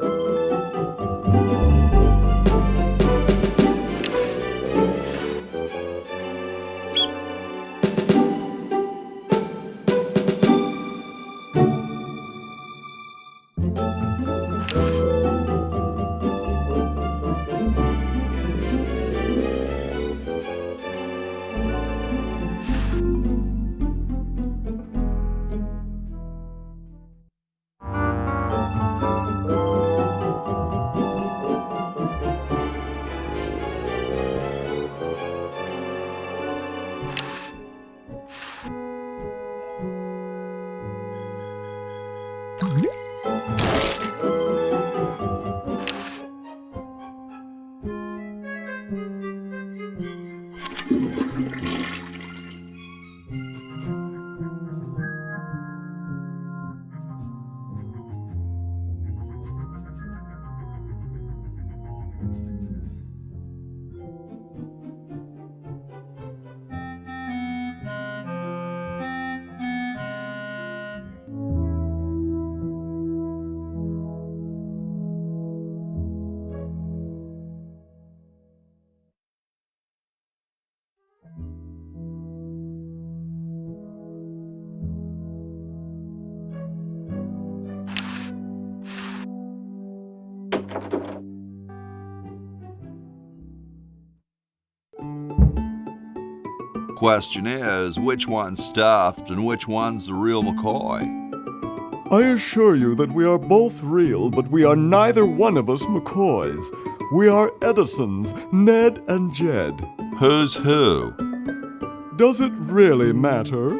Question is, which one's stuffed and which one's the real McCoy? I assure you that we are both real, but we are neither one of us McCoys. We are Edisons, Ned and Jed. Who's who? Does it really matter?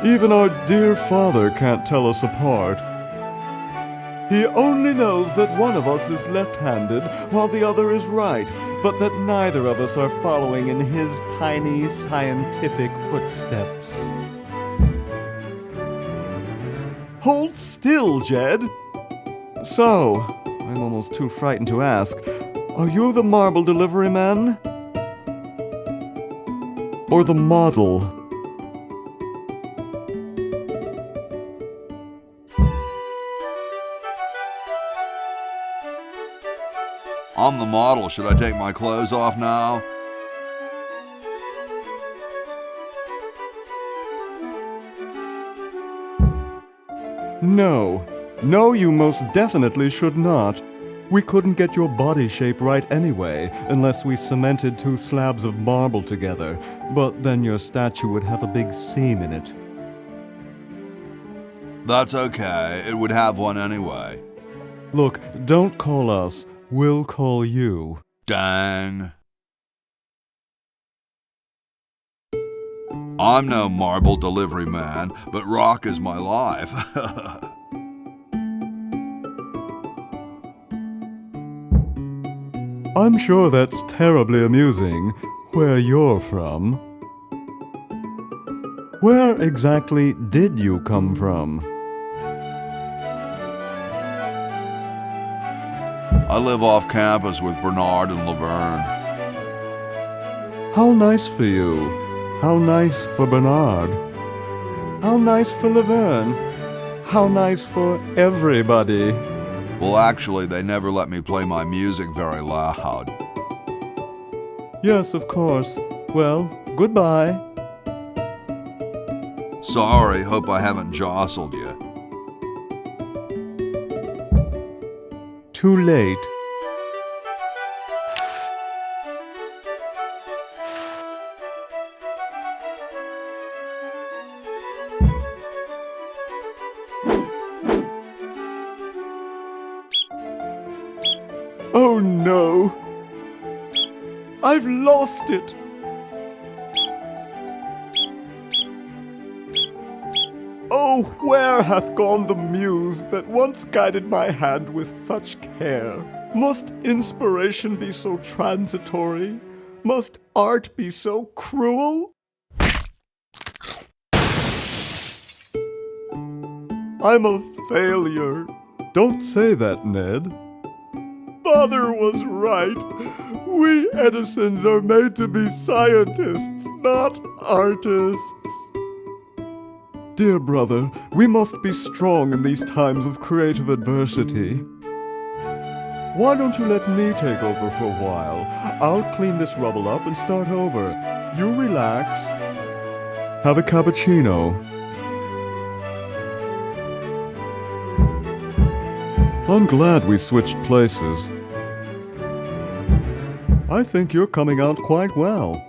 Even our dear father can't tell us apart. He only knows that one of us is left-handed while the other is right, but that neither of us are following in his tiny scientific footsteps. Hold still, Jed! So, I'm almost too frightened to ask, are you the marble delivery man? Or the model? I'm the model. Should I take my clothes off now? No. No, you most definitely should not. We couldn't get your body shape right anyway, unless we cemented 2 slabs of marble together. But then your statue would have a big seam in it. That's okay. It would have one anyway. Look, don't call us. We'll call you. Dang. I'm no marble delivery man, but rock is my life. I'm sure that's terribly amusing, where you're from. Where exactly did you come from? I live off campus with Bernard and Laverne. How nice for you. How nice for Bernard. How nice for Laverne. How nice for everybody. Well, actually, they never let me play my music very loud. Yes, of course. Well, goodbye. Sorry, hope I haven't jostled you. Too late. Oh no! I've lost it! Oh, where hath gone the muse that once guided my hand with such care? Must inspiration be so transitory? Must art be so cruel? I'm a failure. Don't say that, Ned. Father was right. We Edisons are made to be scientists, not artists. Dear brother, we must be strong in these times of creative adversity. Why don't you let me take over for a while? I'll clean this rubble up and start over. You relax. Have a cappuccino. I'm glad we switched places. I think you're coming out quite well.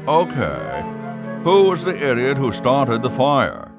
Okay. Who was the idiot who started the fire?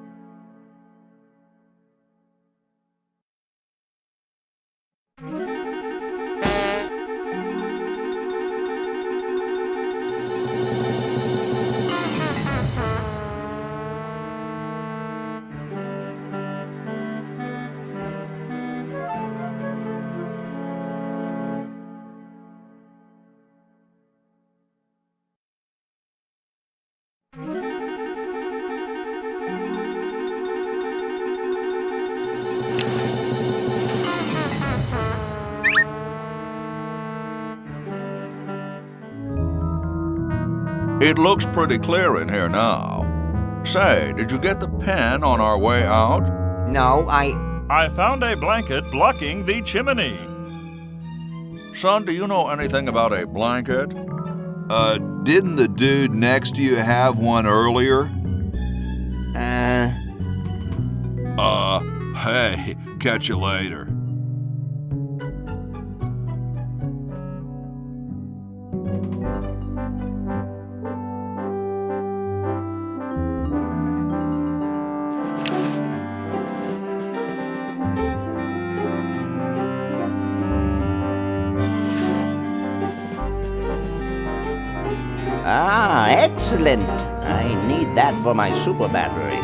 It looks pretty clear in here now. Say, did you get the pen on our way out? No, I found a blanket blocking the chimney. Son, do you know anything about a blanket? Didn't the dude next to you have one earlier? Hey, catch you later. Ah, excellent. I need that for my super battery.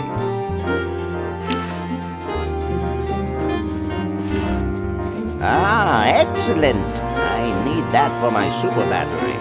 Ah, excellent. I need that for my super battery.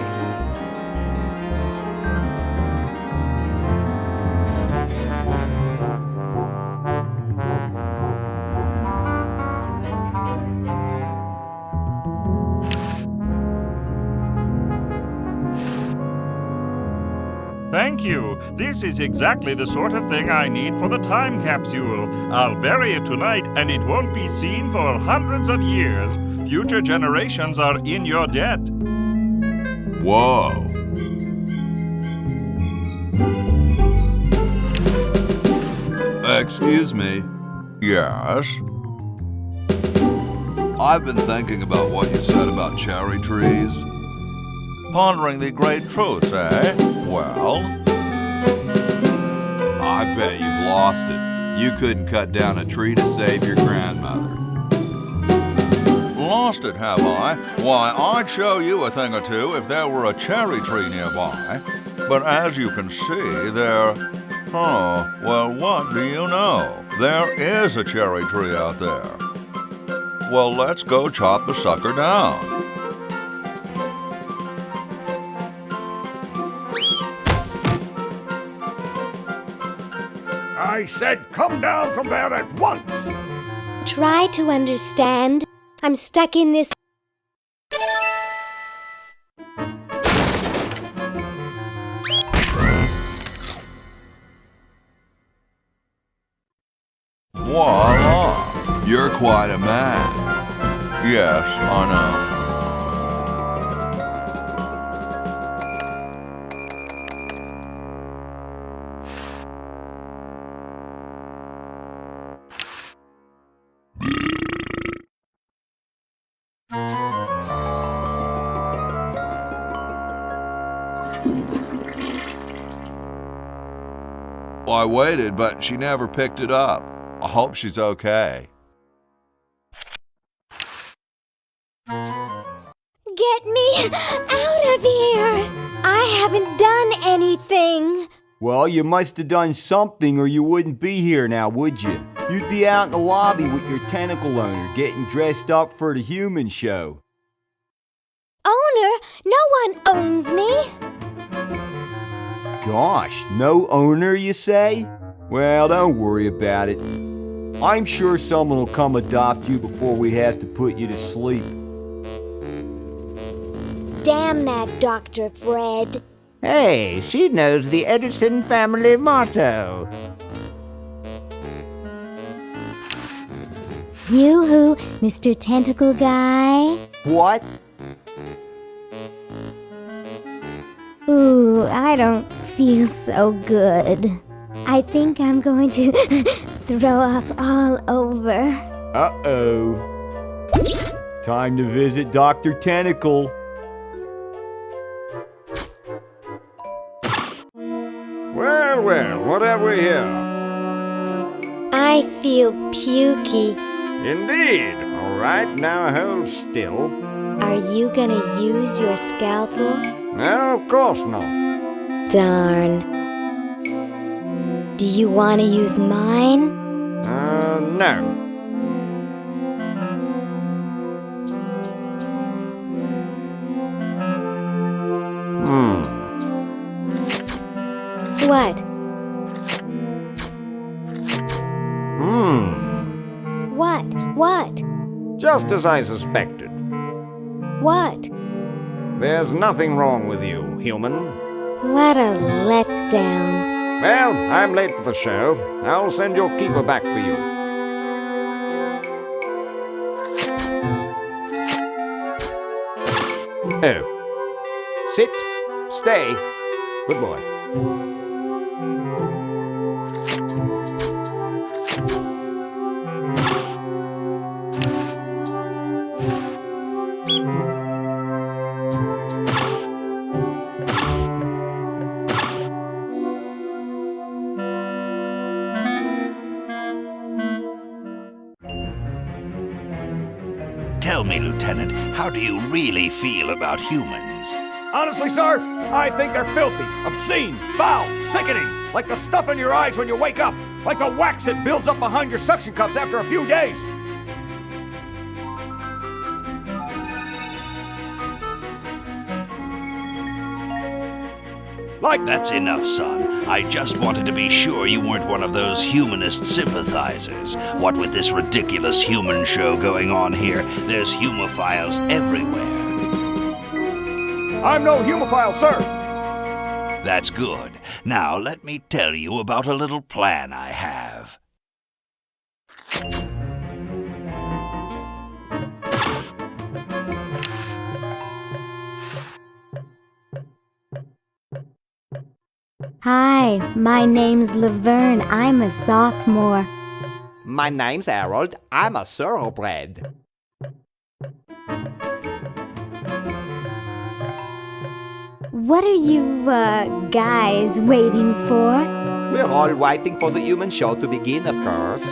Thank you. This is exactly the sort of thing I need for the time capsule. I'll bury it tonight, and it won't be seen for hundreds of years. Future generations are in your debt. Whoa. Excuse me. Yes? I've been thinking about what you said about cherry trees. Pondering the great truths, eh? Well? I bet you've lost it. You couldn't cut down a tree to save your grandmother. Lost it, have I? Why, I'd show you a thing or two if there were a cherry tree nearby. But as you can see, there... Oh, well, what do you know? There is a cherry tree out there. Well, let's go chop the sucker down. I said come down from there at once! Try to understand. I'm stuck in this. Voila! You're quite a man. Yes, I know. I waited, but she never picked it up. I hope she's okay. Get me out of here! I haven't done anything. Well, you must have done something or you wouldn't be here now, would you? You'd be out in the lobby with your tentacle owner getting dressed up for the human show. Owner? No one owns me. Gosh, no owner, you say? Well, don't worry about it. I'm sure someone will come adopt you before we have to put you to sleep. Damn that Dr.Fred. Hey, she knows the Edison family motto. Yoo-hoo, Mr. Tentacle Guy. What? Ooh, I don't feel so good. I think I'm going to throw up all over. Uh-oh. Time to visit Dr. Tentacle. Well, well, what have we here? I feel pukey. Indeed. All right, now hold still. Are you gonna use your scalpel? No, of course not. Darn. Do you want to use mine? No. What? What? Just as I suspected. What? There's nothing wrong with you, human. What a letdown. Well, I'm late for the show. I'll send your keeper back for you. Oh. Sit. Stay. Good boy. Tell me, Lieutenant, how do you really feel about humans? Honestly, sir, I think they're filthy, obscene, foul, sickening. Like the stuff in your eyes when you wake up. Like the wax that builds up behind your suction cups after a few days. That's enough, son. I just wanted to be sure you weren't one of those humanist sympathizers. What with this ridiculous human show going on here, there's humophiles everywhere. I'm no humophile, sir. That's good. Now let me tell you about a little plan I have. Hi, my name's Laverne. I'm a sophomore. My name's Harold. I'm a thoroughbred. What are you, guys waiting for? We're all waiting for the human show to begin, of course.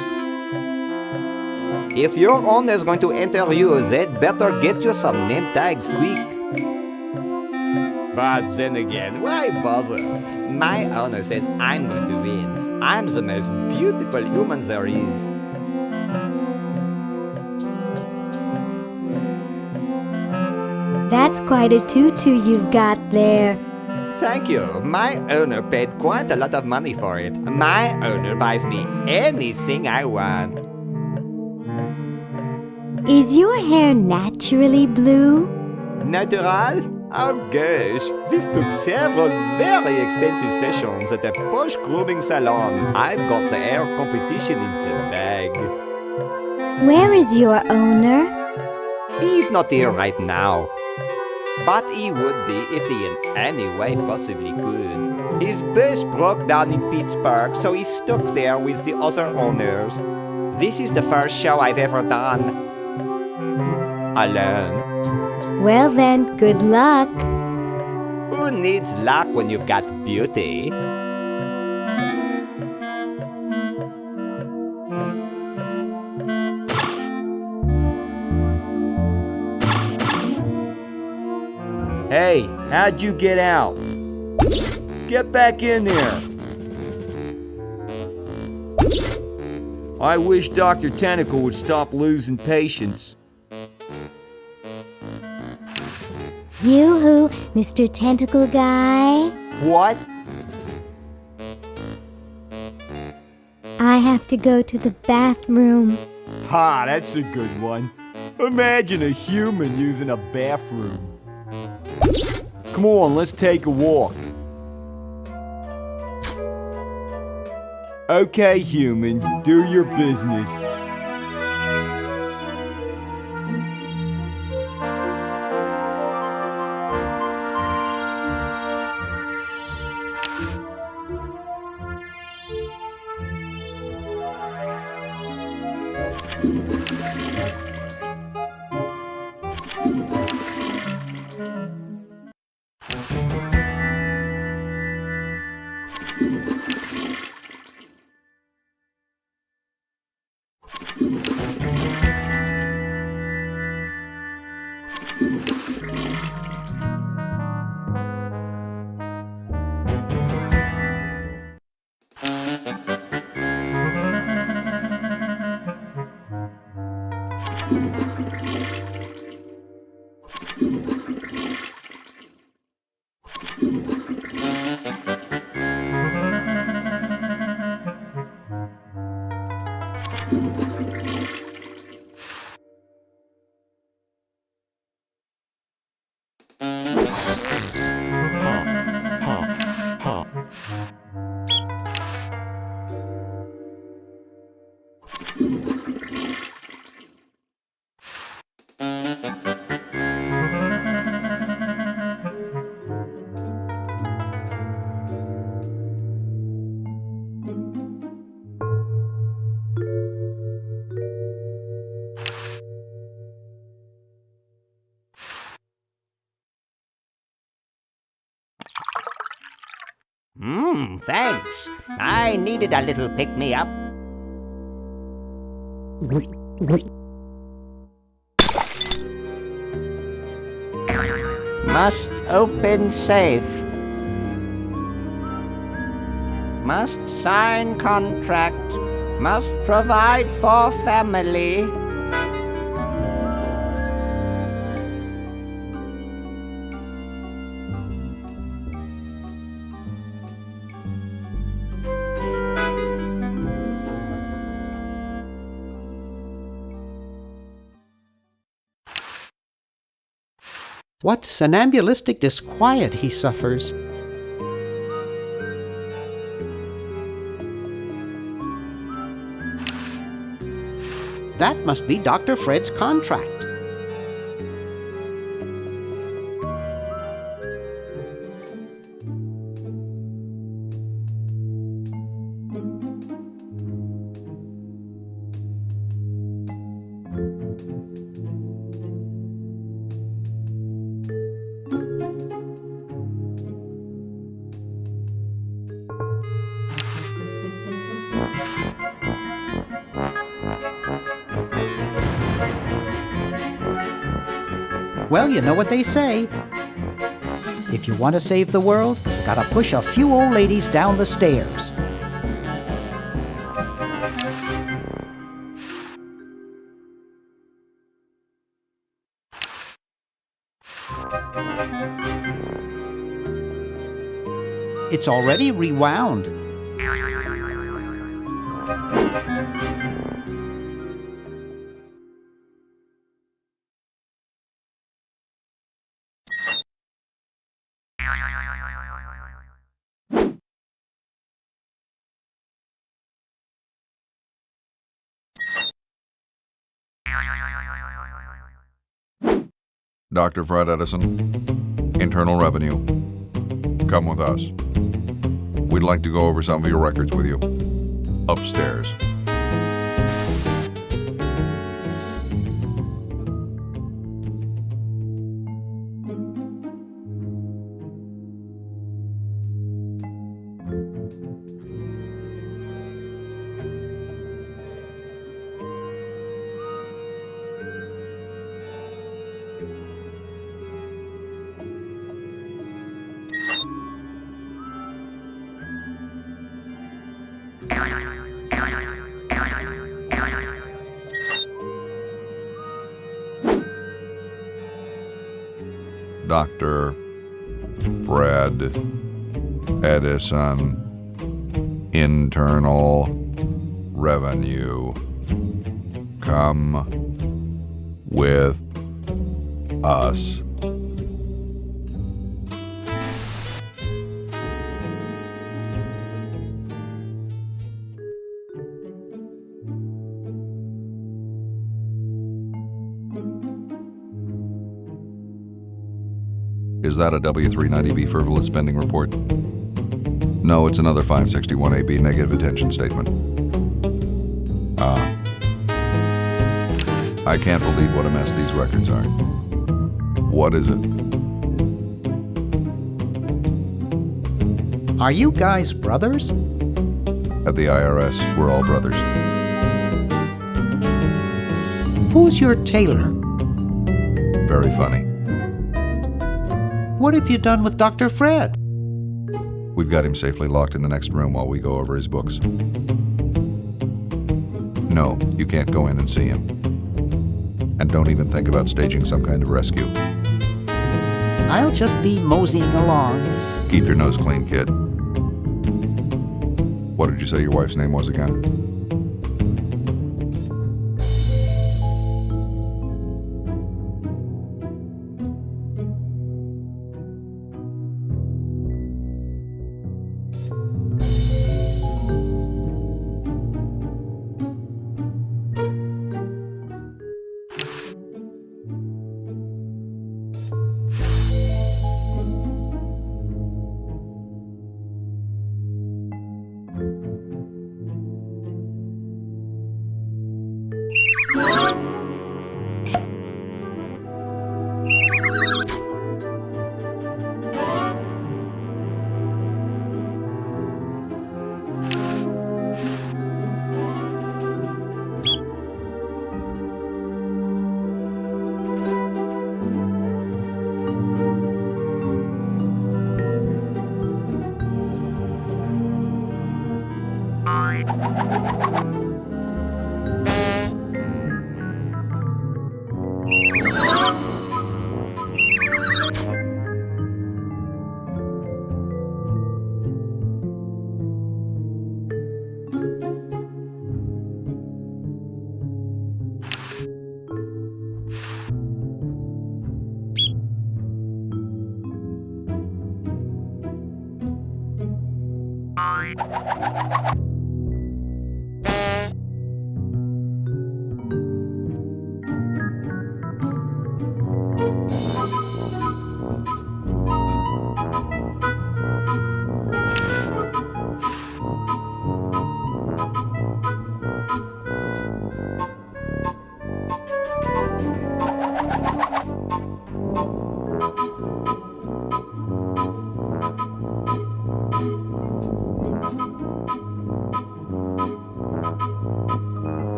If your owner's going to interview, they'd better get you some name tags quick. But then again, why bother? My owner says I'm going to win. I'm the most beautiful human there is. That's quite a tutu you've got there. Thank you. My owner paid quite a lot of money for it. My owner buys me anything I want. Is your hair naturally blue? Natural? Oh gosh, this took several very expensive sessions at a posh grooming salon. I've got the hair competition in the bag. Where is your owner? He's not here right now. But he would be if he in any way possibly could. His bus broke down in Pittsburgh, so he's stuck there with the other owners. This is the first show I've ever done alone. Well then, good luck. Who needs luck when you've got beauty? Hey, how'd you get out? Get back in there. I wish Dr. Tentacle would stop losing patience. Yoo-hoo, Mr. Tentacle Guy. What? I have to go to the bathroom. Ha, that's a good one. Imagine a human using a bathroom. Come on, let's take a walk. Okay, human, do your business. Thanks. I needed a little pick-me-up. Must open safe. Must sign contract. Must provide for family. What somnambulistic disquiet he suffers. That must be Dr. Fred's contract. Well, you know what they say. If you want to save the world, gotta push a few old ladies down the stairs. It's already rewound. Dr. Fred Edison, Internal Revenue. Come with us. We'd like to go over some of your records with you. Upstairs. Dr. Fred Edison, Internal Revenue. Come with us. Is that a W390B frivolous spending report? No, it's another 561AB negative attention statement. I can't believe what a mess these records are. What is it? Are you guys brothers? At the IRS, we're all brothers. Who's your tailor? Very funny. What have you done with Dr. Fred? We've got him safely locked in the next room while we go over his books. No, you can't go in and see him. And don't even think about staging some kind of rescue. I'll just be moseying along. Keep your nose clean, kid. What did you say your wife's name was again?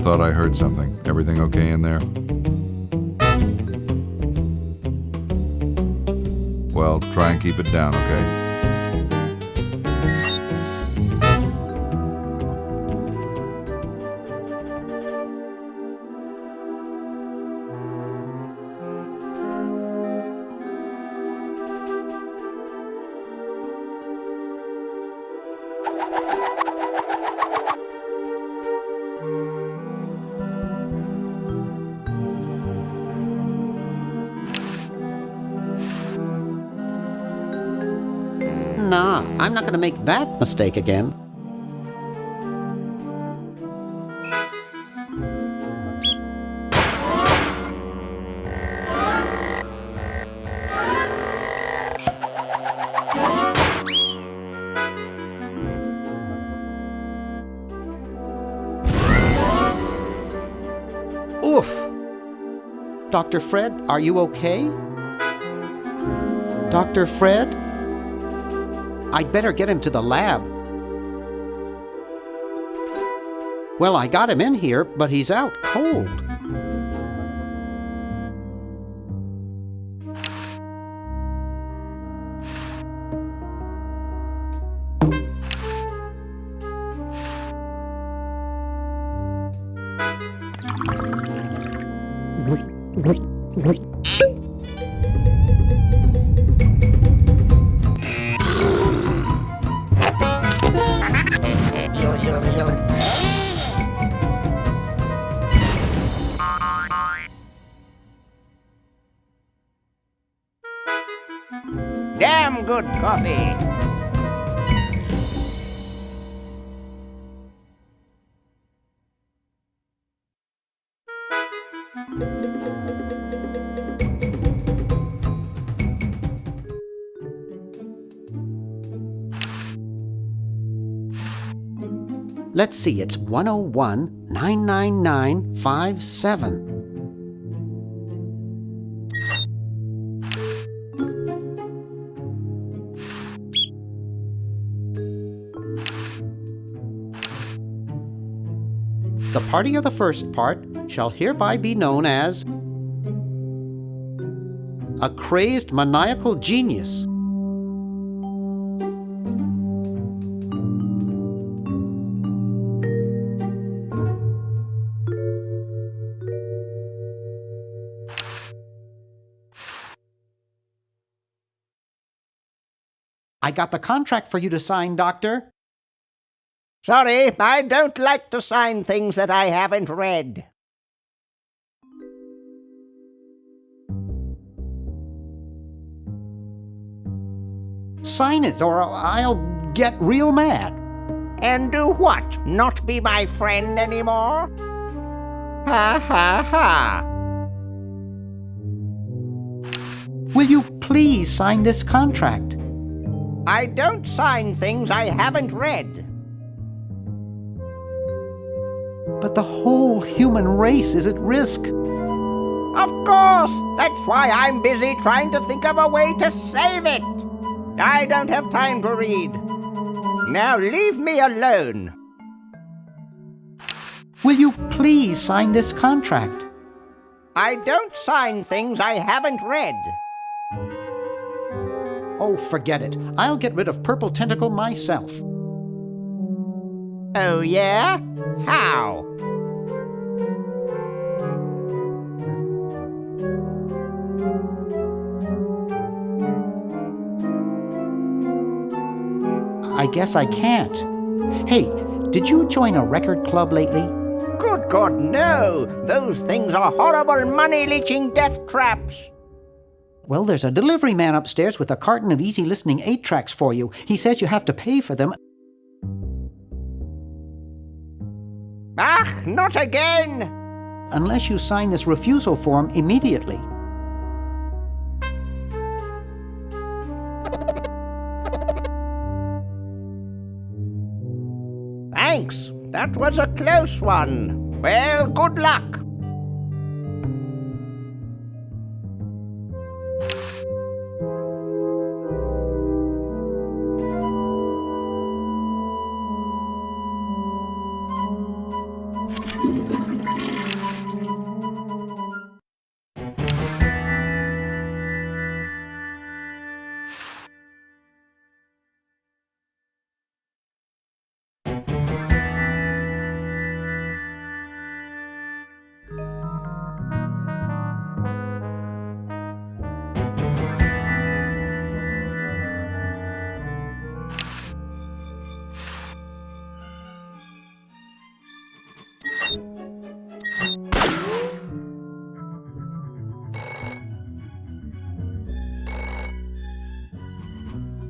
Thought I heard something. Everything okay in there? Well, try and keep it down, okay? Nah, I'm not going to make that mistake again. Oof! Dr. Fred, are you okay? Dr. Fred? I'd better get him to the lab. Well, I got him in here, but he's out cold. Damn good coffee. Let's see, it's 101-99957. The party of the first part shall hereby be known as a crazed maniacal genius. I got the contract for you to sign, Doctor. Sorry, I don't like to sign things that I haven't read. Sign it, or I'll get real mad. And do what? Not be my friend anymore? Ha ha ha! Will you please sign this contract? I don't sign things I haven't read. But the whole human race is at risk. Of course! That's why I'm busy trying to think of a way to save it. I don't have time to read. Now leave me alone. Will you please sign this contract? I don't sign things I haven't read. Oh, forget it. I'll get rid of Purple Tentacle myself. Oh, yeah? How? I guess I can't. Hey, did you join a record club lately? Good God, no! Those things are horrible money-leeching death traps! Well, there's a delivery man upstairs with a carton of easy-listening 8-tracks for you. He says you have to pay for them. Ah, not again! Unless you sign this refusal form immediately. Thanks. That was a close one. Well, good luck.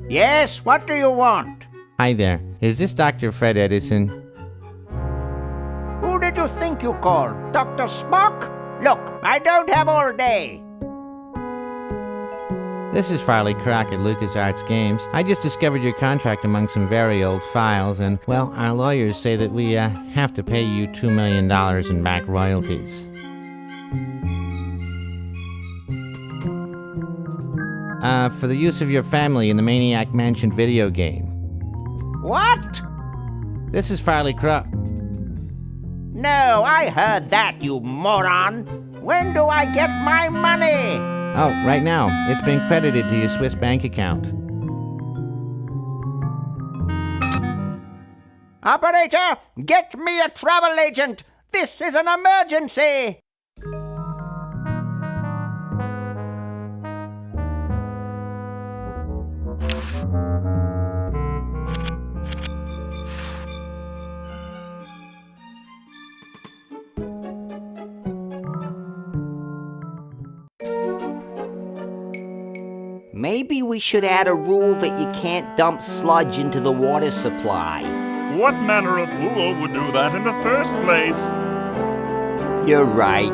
Yes, what do you want? Hi there. Is this Dr.Fred Edison? Who did you think you called? Dr. Spock? Look, I don't have all day. This is Farley Croc at LucasArts Games. I just discovered your contract among some very old files, and, well, our lawyers say that we have to pay you $2 million in back royalties. For the use of your family in the Maniac Mansion video game. What? This is Farley Croc. No, I heard that, you moron. When do I get my money? Oh, right now. It's been credited to your Swiss bank account. Operator, get me a travel agent. This is an emergency. Maybe we should add a rule that you can't dump sludge into the water supply. What manner of fool would do that in the first place? You're right.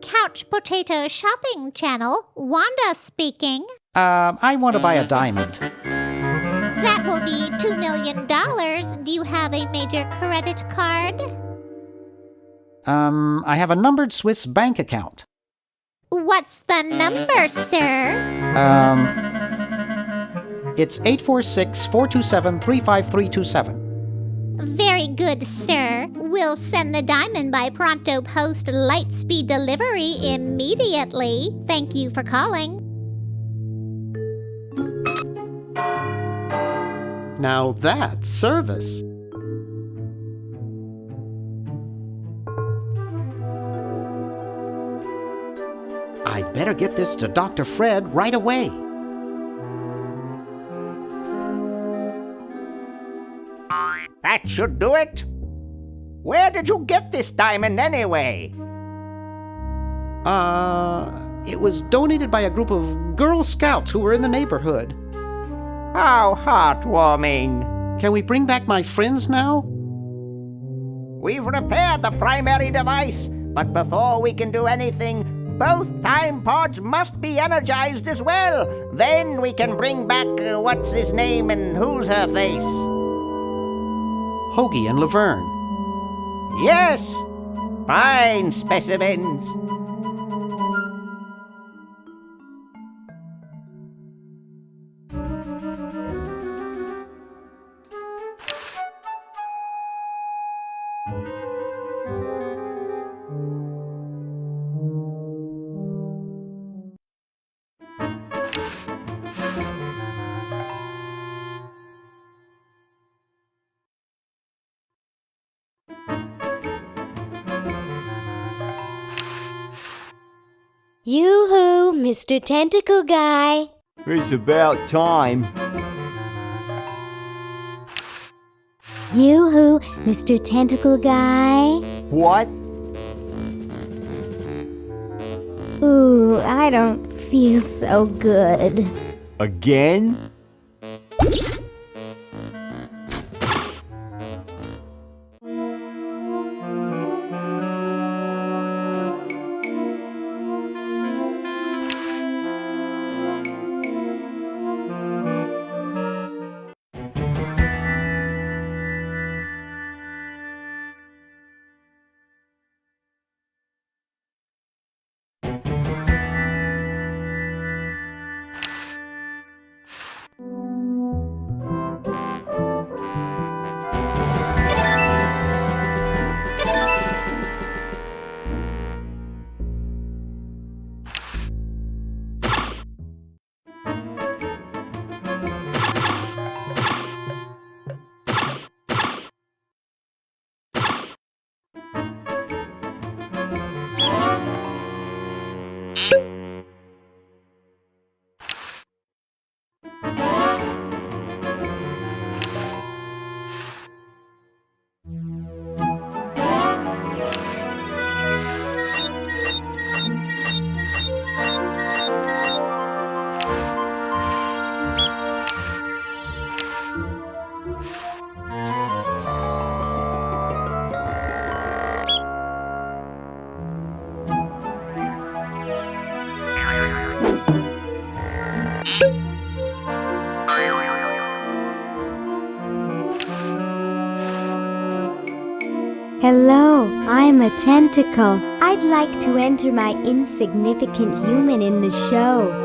Couch Potato Shopping Channel, Wanda speaking. I want to buy a diamond. That will be $2 million. Do you have a major credit card? I have a numbered Swiss bank account. What's the number, sir? It's 846-427-35327. Very good, sir. We'll send the diamond by pronto post lightspeed delivery immediately. Thank you for calling. Now that's service. I'd better get this to Dr. Fred right away. That should do it. Where did you get this diamond anyway? It was donated by a group of Girl Scouts who were in the neighborhood. How heartwarming. Can we bring back my friends now? We've repaired the primary device, but before we can do anything, both time pods must be energized as well. Then we can bring back what's his name and who's her face. Hoagie and Laverne. Yes, fine specimens. Yoo-hoo, Mr. Tentacle Guy. It's about time. Yoo-hoo, Mr. Tentacle Guy. What? Ooh, I don't feel so good. Again? Hello, I'm a tentacle. I'd like to enter my insignificant human in the show.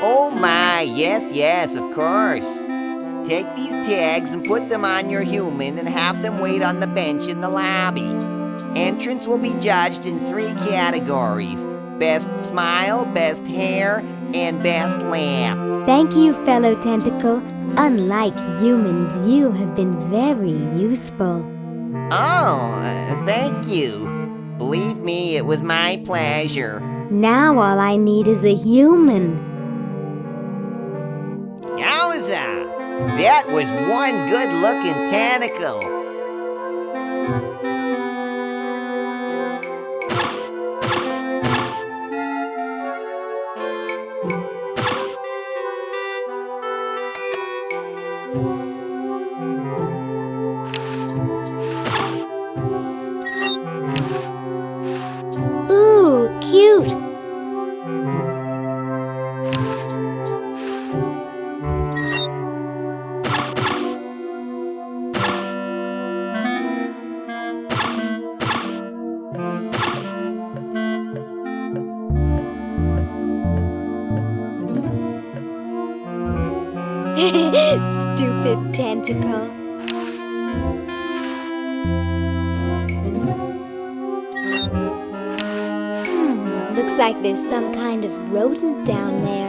Oh my, yes, of course. Take these tags and put them on your human and have them wait on the bench in the lobby. Entrance will be judged in 3 categories: best smile, best hair, and best laugh. Thank you, fellow tentacle. Unlike humans, you have been very useful. Oh, thank you. Believe me, it was my pleasure. Now all I need is a human. Yowza! That was one good-looking tentacle. Ooh, cute. Stupid tentacle. Looks like there's some kind of rodent down there.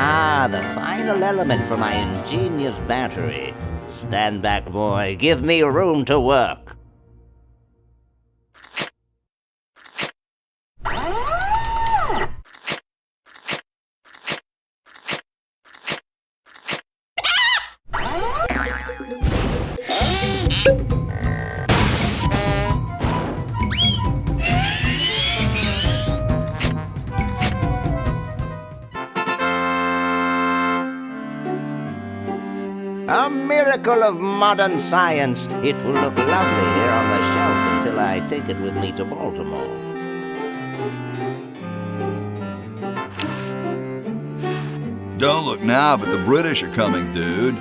Ah, the final element for my ingenious battery. Stand back, boy. Give me room to work. A miracle of modern science. It will look lovely here on the shelf until I take it with me to Baltimore. Don't look now, but the British are coming, dude.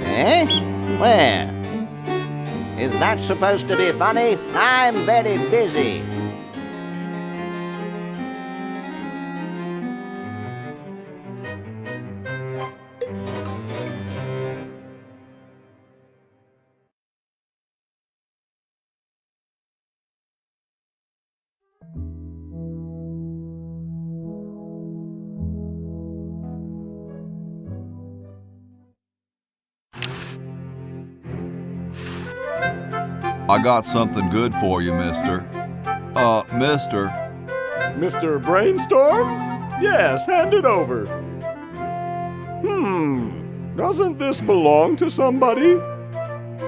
Eh? Where? Is that supposed to be funny? I'm very busy. I got something good for you, mister. Mister. Mr. Brainstorm? Yes, hand it over. Doesn't this belong to somebody?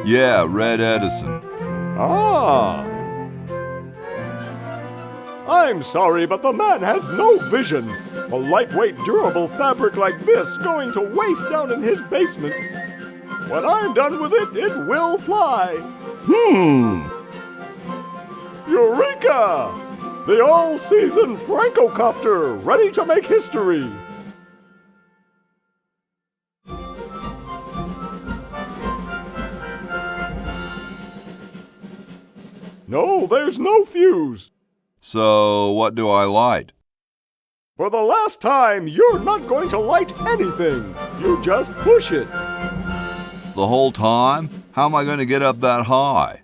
Yeah, Red Edison. Ah. I'm sorry, but the man has no vision. A lightweight, durable fabric like this going to waste down in his basement. When I'm done with it, it will fly. Eureka! The all-season Francocopter, ready to make history. No, there's no fuse. So, what do I light? For the last time, you're not going to light anything. You just push it. The whole time? How am I going to get up that high?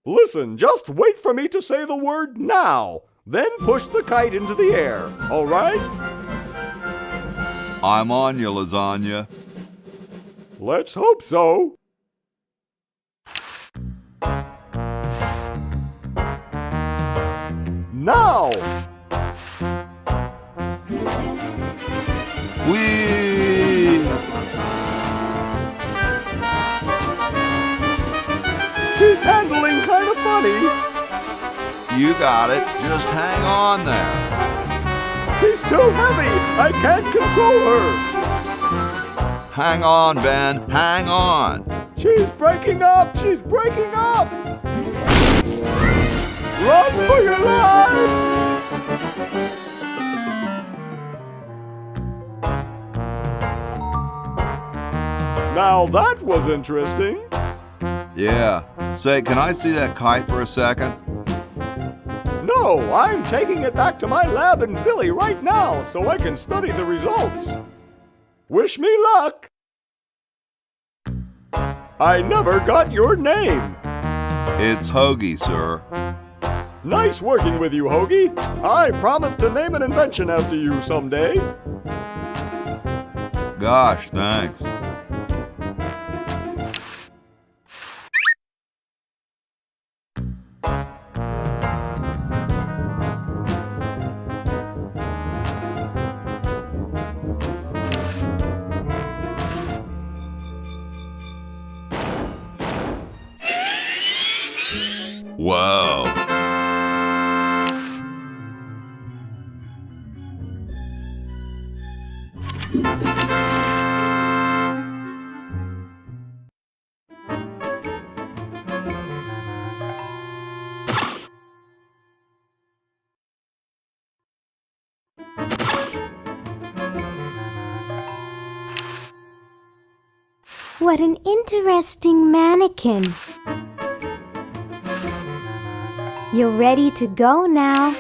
Listen, just wait for me to say the word now. Then push the kite into the air, all right? I'm on you, lasagna. Let's hope so. Now! Whee! She's handling kind of funny. You got it. Just hang on there. She's too heavy. I can't control her. Hang on, Ben. Hang on. She's breaking up. She's breaking up. Run for your life. Now that was interesting. Yeah. Say, can I see that kite for a second? No, I'm taking it back to my lab in Philly right now so I can study the results. Wish me luck. I never got your name. It's Hoagie, sir. Nice working with you, Hoagie. I promise to name an invention after you someday. Gosh, thanks. Whoa. What an interesting mannequin. You're ready to go now.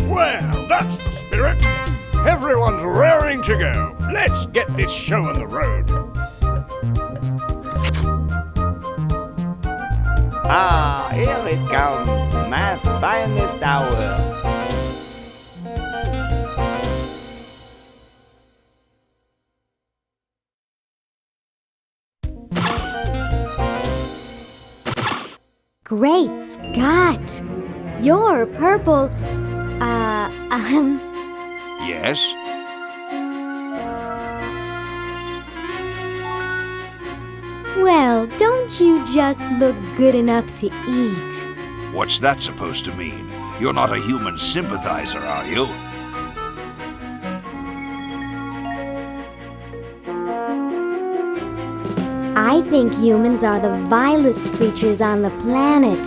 Well, that's the spirit. Everyone's raring to go. Let's get this show on the road. Ah, here it comes, my finest hour. Great Scott! You're purple. Yes? Well, don't you just look good enough to eat? What's that supposed to mean? You're not a human sympathizer, are you? I think humans are the vilest creatures on the planet.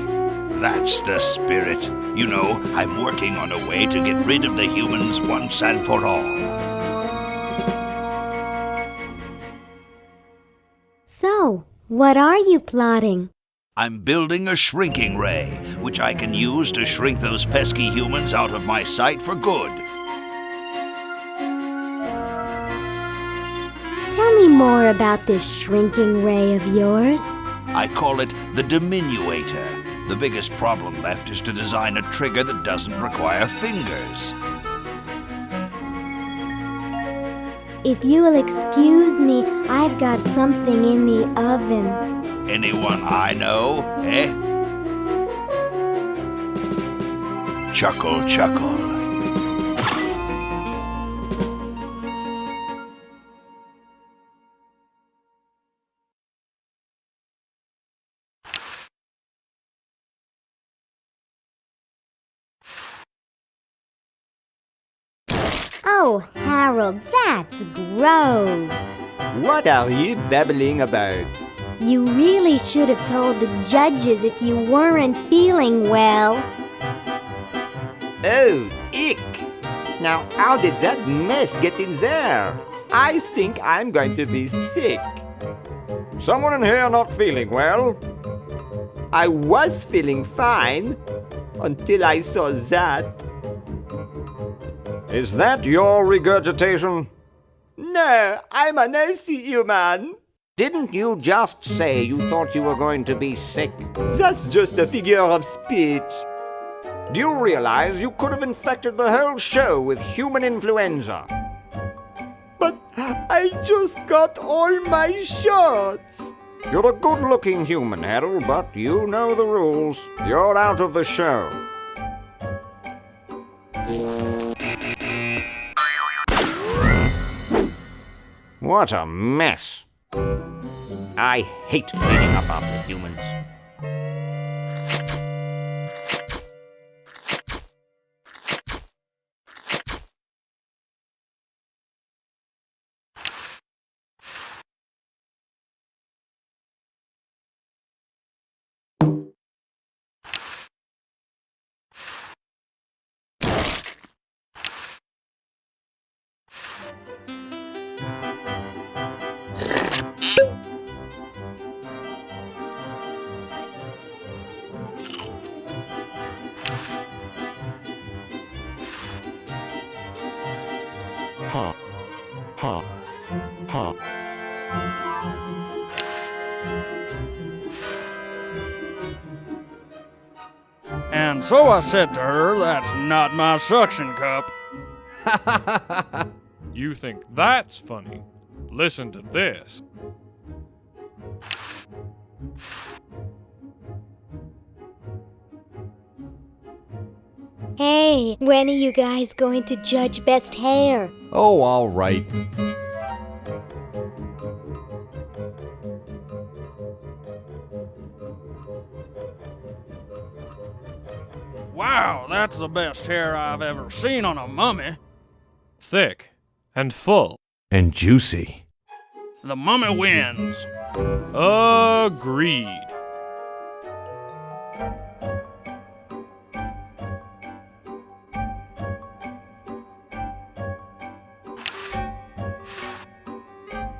That's the spirit. You know, I'm working on a way to get rid of the humans once and for all. So, what are you plotting? I'm building a shrinking ray, which I can use to shrink those pesky humans out of my sight for good. Tell me more about this shrinking ray of yours. I call it the diminuator. The biggest problem left is to design a trigger that doesn't require fingers. If you will excuse me, I've got something in the oven. Anyone I know, eh? Chuckle, chuckle. Oh, Harold, that's gross. What are you babbling about? You really should have told the judges if you weren't feeling well. Oh, ick! Now, how did that mess get in there? I think I'm going to be sick. Someone in here not feeling well? I was feeling fine until I saw that. Is that your regurgitation? No, I'm an healthy human. Didn't you just say you thought you were going to be sick? That's just a figure of speech. Do you realize you could have infected the whole show with human influenza? But I just got all my shots. You're a good-looking human, Harold, but you know the rules. You're out of the show. What a mess. I hate cleaning up after humans. And so I said to her, that's not my suction cup. You think that's funny? Listen to this. Hey, when are you guys going to judge best hair? Oh, all right. Wow, that's the best hair I've ever seen on a mummy. Thick and full. And juicy. The mummy wins. Agreed.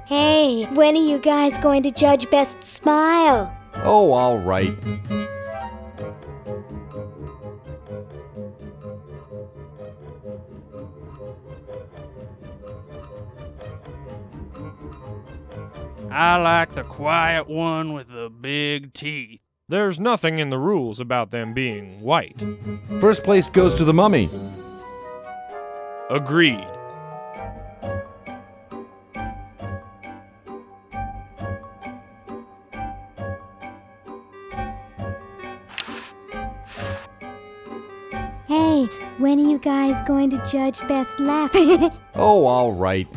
Hey, when are you guys going to judge best smile? Oh, all right. I like the quiet one with the big teeth. There's nothing in the rules about them being white. First place goes to the mummy. Agreed. Hey, when are you guys going to judge best laugh? Oh, all right.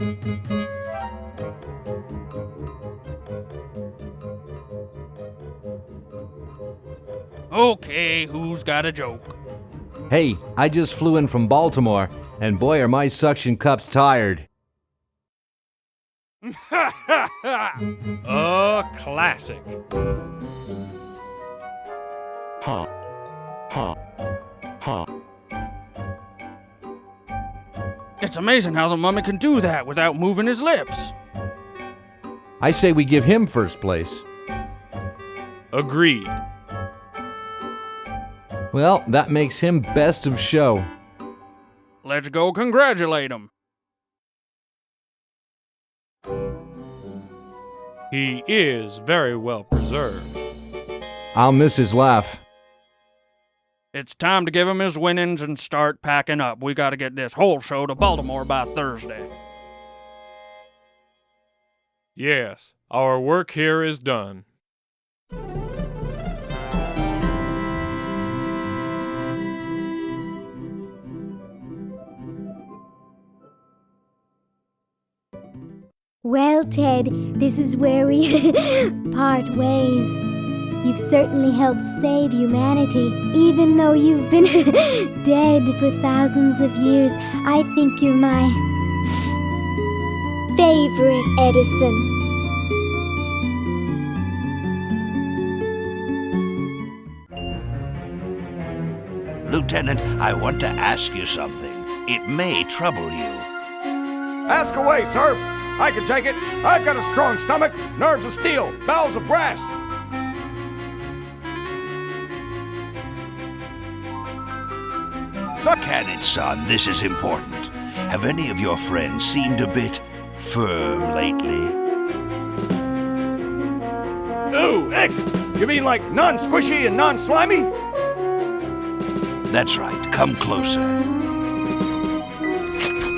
Okay, who's got a joke? Hey, I just flew in from Baltimore, and boy are my suction cups tired. A classic. Ha. Ha. Ha. It's amazing how the mummy can do that without moving his lips. I say we give him first place. Agreed. Well, that makes him best of show. Let's go congratulate him. He is very well preserved. I'll miss his laugh. It's time to give him his winnings and start packing up. We gotta get this whole show to Baltimore by Thursday. Yes, our work here is done. Well, Ted, this is where we part ways. You've certainly helped save humanity. Even though you've been dead for thousands of years, I think you're my favorite Edison. Lieutenant, I want to ask you something. It may trouble you. Ask away, sir. I can take it. I've got a strong stomach, nerves of steel, bowels of brass. Cannon, son, this is important. Have any of your friends seemed a bit firm lately? Ooh, ick! You mean like non-squishy and non-slimy? That's right. Come closer.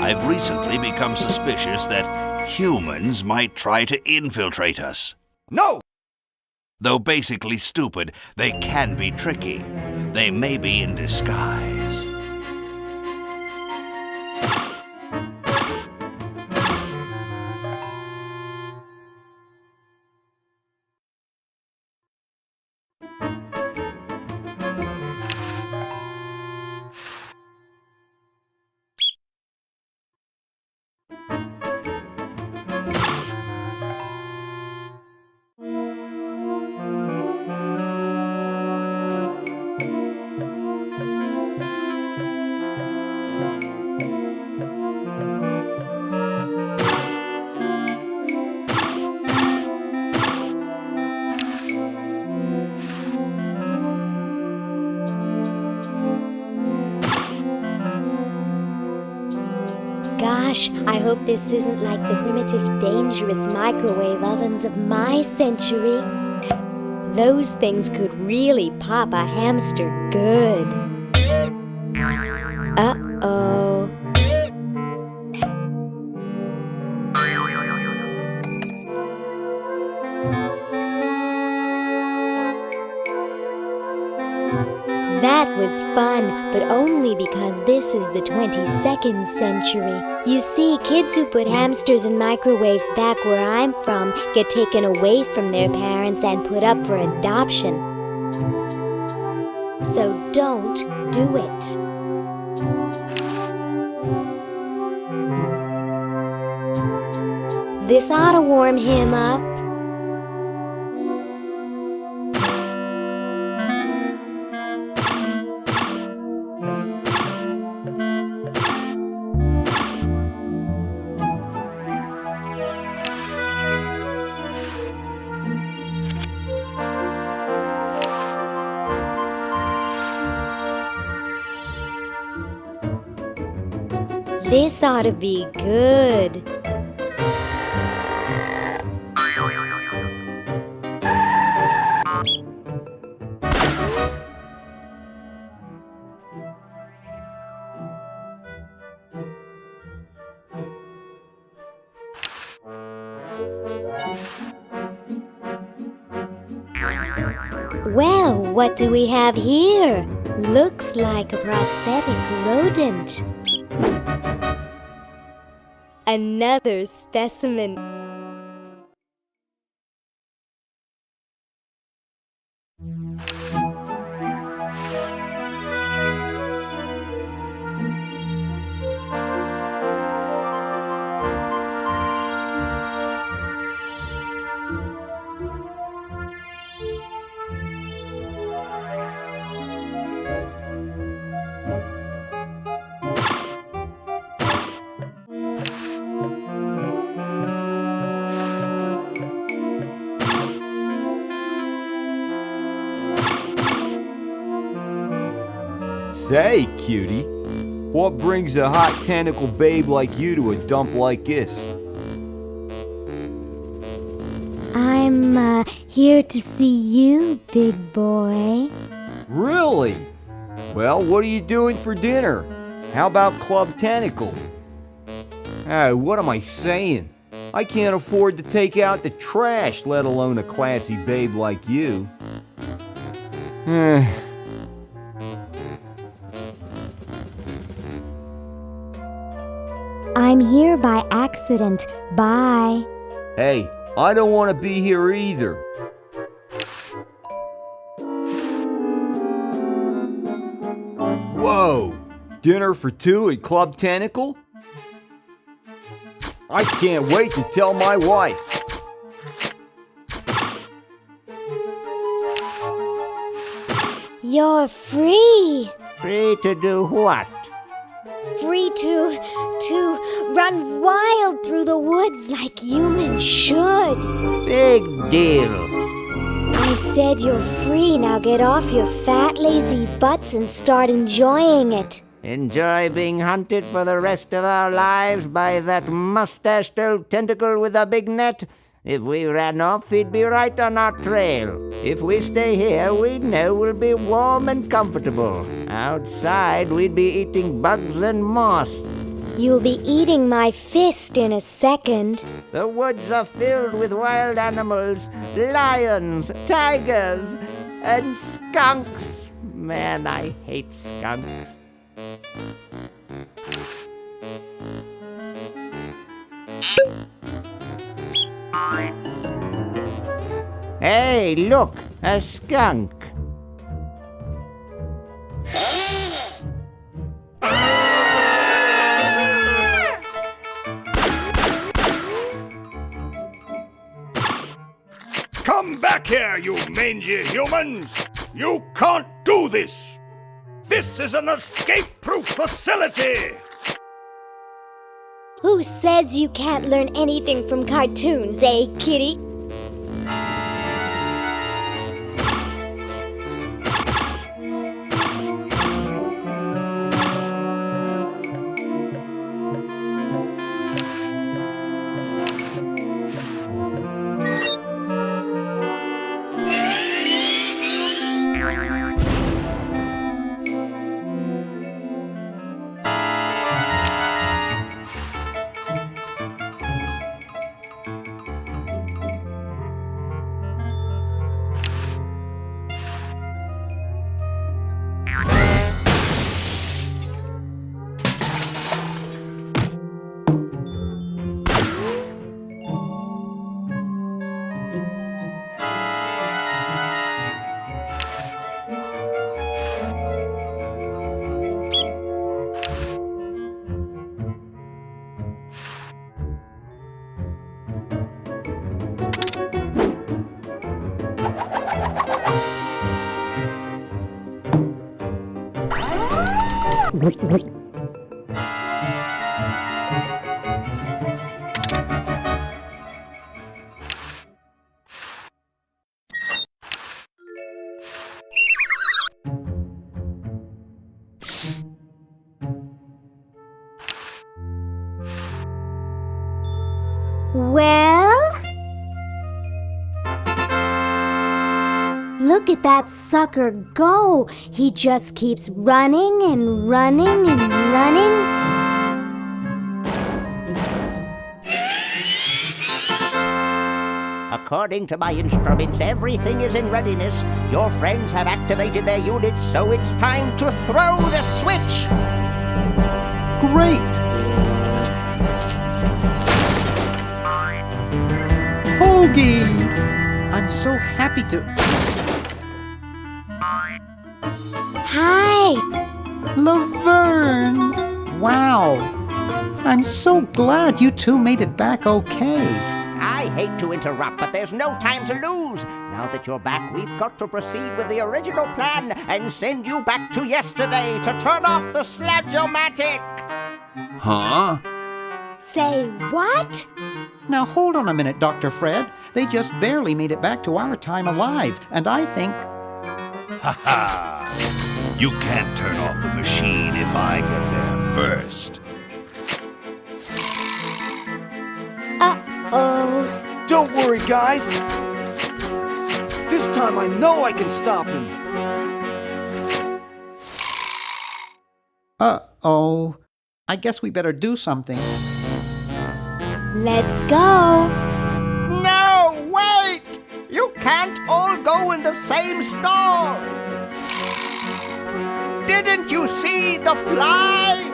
I've recently become suspicious that humans might try to infiltrate us. No! Though basically stupid, they can be tricky. They may be in disguise. Gosh, I hope this isn't like the primitive, dangerous microwave ovens of my century. Those things could really pop a hamster good. Uh-oh. That was fun, but only because this is the 22nd century. You see, kids who put hamsters in microwaves back where I'm from get taken away from their parents and put up for adoption. So don't do it. This ought to warm him up. This ought to be good. Well, what do we have here? Looks like a prosthetic rodent. Another specimen. Say, cutie, what brings a hot tentacle babe like you to a dump like this? I'm here to see you, big boy. Really? Well, what are you doing for dinner? How about Club Tentacle? Oh, what am I saying? I can't afford to take out the trash, let alone a classy babe like you. I'm here by accident. Bye. Hey, I don't want to be here either. Whoa! Dinner for two at Club Tentacle? I can't wait to tell my wife. You're free. Free to do what? Free to run wild through the woods like humans should. Big deal. I said you're free. Now get off your fat, lazy butts and start enjoying it. Enjoy being hunted for the rest of our lives by that mustached old tentacle with a big net? If we ran off, he'd be right on our trail. If we stay here, we know we'll be warm and comfortable. Outside, we'd be eating bugs and moss. You'll be eating my fist in a second. The woods are filled with wild animals, lions, tigers, and skunks. Man, I hate skunks. Hey, look, a skunk. Come back here, you mangy humans! You can't do this! This is an escape-proof facility! Who says you can't learn anything from cartoons, eh, kitty? Well? Look at that sucker go! He just keeps running and running and running. According to my instruments, everything is in readiness. Your friends have activated their units, so it's time to throw the switch! Great! Hoagie! I'm so happy to... Hi! Laverne! Wow! I'm so glad you two made it back okay. I hate to interrupt, but there's no time to lose. Now that you're back, we've got to proceed with the original plan and send you back to yesterday to turn off the sludge-o-matic. Huh? Say what? Now hold on a minute, Dr. Fred. They just barely made it back to our time alive, and I think... Ha ha! You can't turn off the machine if I get there first. Uh-oh. Don't worry, guys. This time I know I can stop him. Uh-oh. I guess we better do something. Let's go. No, wait! You can't all go in the same stall! Didn't you see the fly?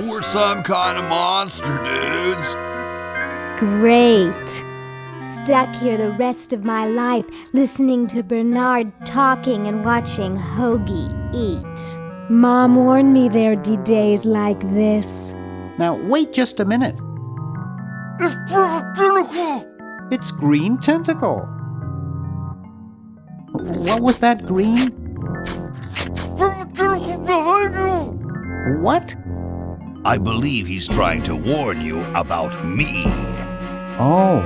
We're some kind of monster, dudes. Great. Stuck here the rest of my life, listening to Bernard talking and watching Hoagie eat. Mom warned me there'd be days like this. Now, wait just a minute. It's perfect Tentacle! It's Green Tentacle. What was that, Green? Perfect Tentacle behind you! What? I believe he's trying to warn you about me. Oh.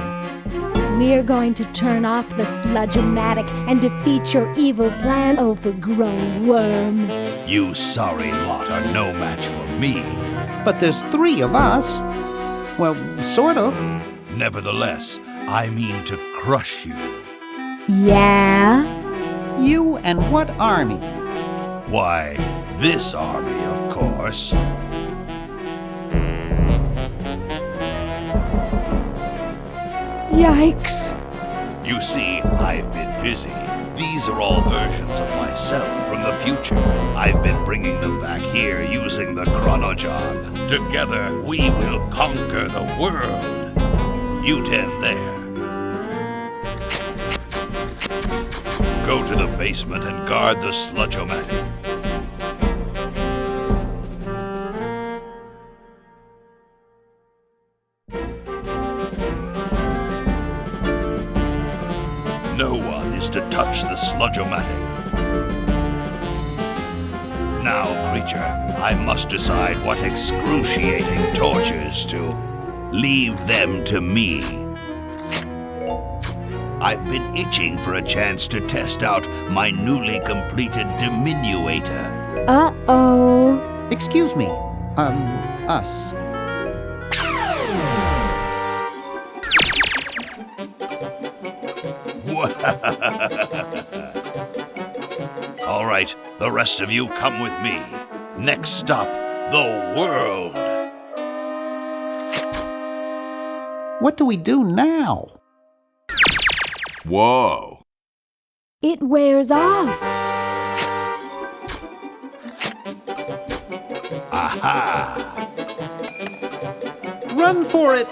We're going to turn off the sludge-o-matic and defeat your evil plan, overgrown worm. You sorry lot are no match for me. But there's 3 of us. Well, sort of. Nevertheless, I mean to crush you. Yeah? You and what army? Why, this army, of course. Yikes. You see, I've been busy. These are all versions of myself from the future. I've been bringing them back here using the Chronojon. Together, we will conquer the world. You 10 there. Go to the basement and guard the sludge-o-matic. No one is to touch the sludge-o-matic. Now, creature, I must decide what excruciating tortures to leave them to me. I've been itching for a chance to test out my newly completed diminuator. Uh-oh. Excuse me. Us. All right, the rest of you come with me. Next stop, the world. What do we do now? Whoa. It wears off. Aha! Run for it!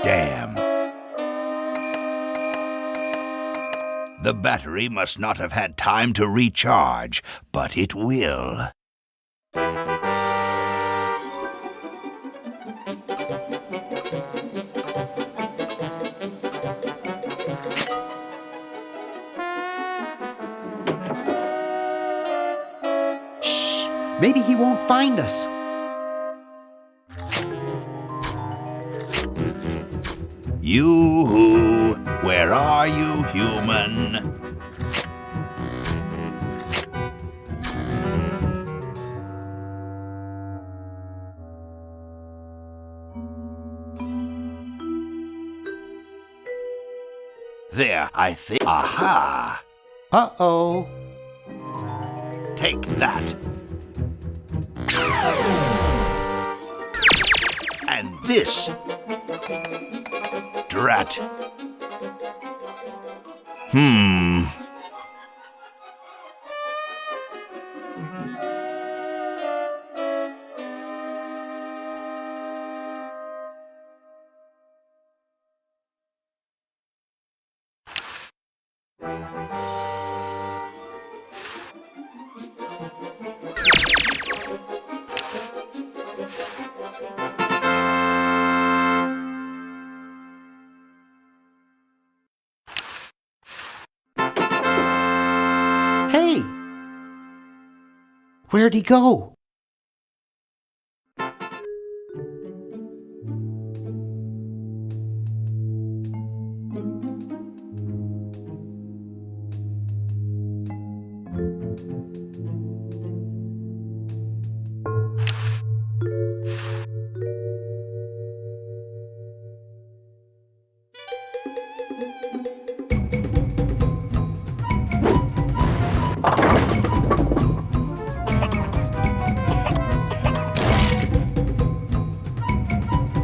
Damn. The battery must not have had time to recharge, but it will. Shh! Maybe he won't find us. Yoo-hoo! Where are you, human? There, I think. Aha! Uh-oh. Take that. And this. Drat. Hey! Where'd he go?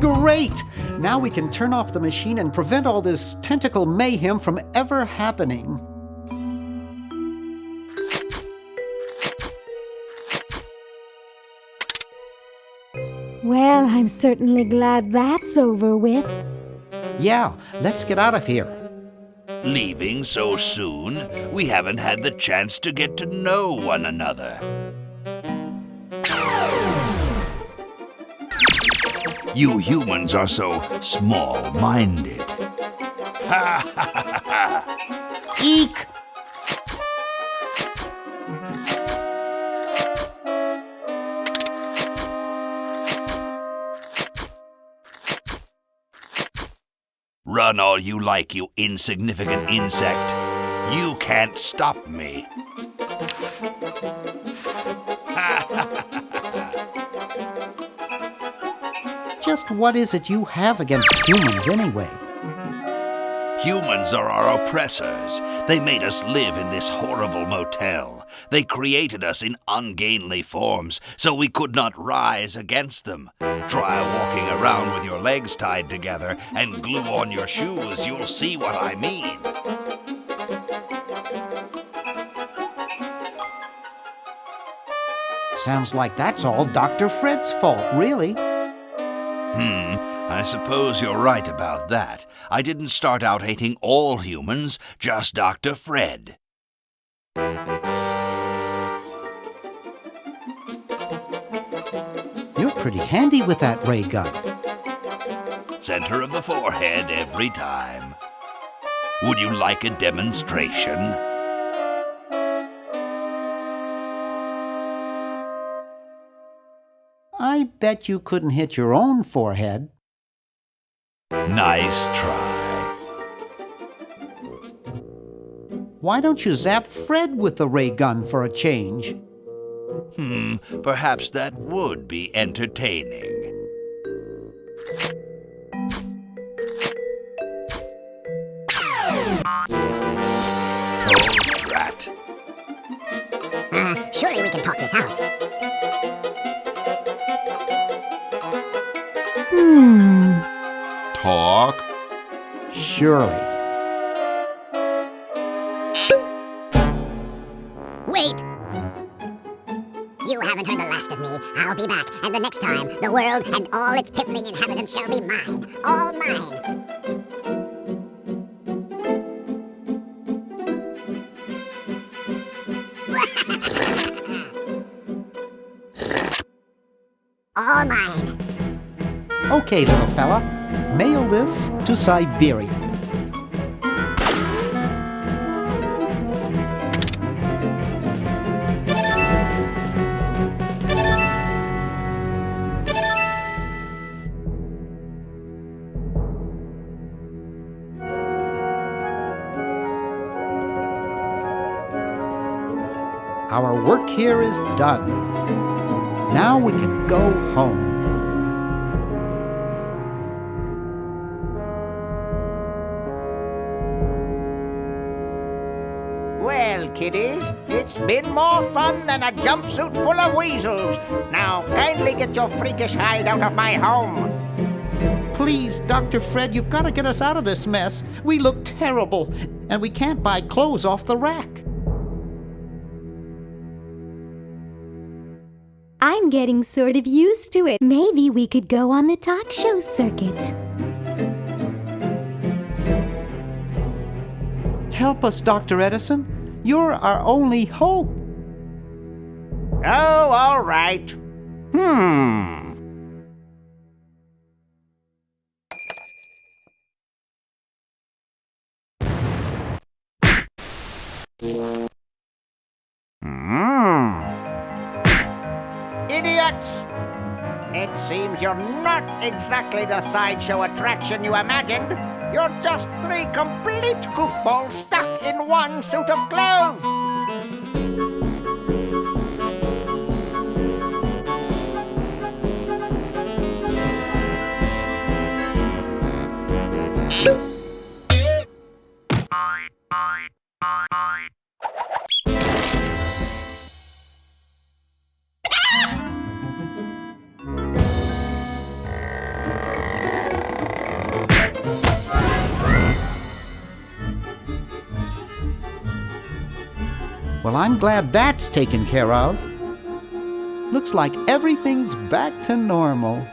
Great! Now we can turn off the machine and prevent all this tentacle mayhem from ever happening. Well, I'm certainly glad that's over with. Yeah, let's get out of here. Leaving so soon? We haven't had the chance to get to know one another. You humans are so small-minded. Ha ha ha ha! Eek! Run all you like, you insignificant insect. You can't stop me. Just what is it you have against humans anyway? Humans are our oppressors. They made us live in this horrible motel. They created us in ungainly forms, so we could not rise against them. Try walking around with your legs tied together and glue on your shoes. You'll see what I mean. Sounds like that's all Dr. Fred's fault, really. I suppose you're right about that. I didn't start out hating all humans, just Dr. Fred. You're pretty handy with that ray gun. Center of the forehead every time. Would you like a demonstration? I bet you couldn't hit your own forehead. Nice try. Why don't you zap Fred with the ray gun for a change? Perhaps that would be entertaining. Oh, drat. Surely we can talk this out. Talk? Surely. Wait! You haven't heard the last of me. I'll be back, and the next time, the world and all its piffling inhabitants shall be mine. All mine. all mine. Okay, little fella. Mail this to Siberia. Our work here is done. Now we can go home. Well, kiddies, it's been more fun than a jumpsuit full of weasels. Now, kindly get your freakish hide out of my home. Please, Dr. Fred, you've got to get us out of this mess. We look terrible, and we can't buy clothes off the rack. I'm getting sort of used to it. Maybe we could go on the talk show circuit. Help us, Dr. Edison. You're our only hope. Oh, all right. Idiots! It seems you're not exactly the sideshow attraction you imagined. You're just three complete goofballs stuck in one suit of clothes. Well, I'm glad that's taken care of. Looks like everything's back to normal.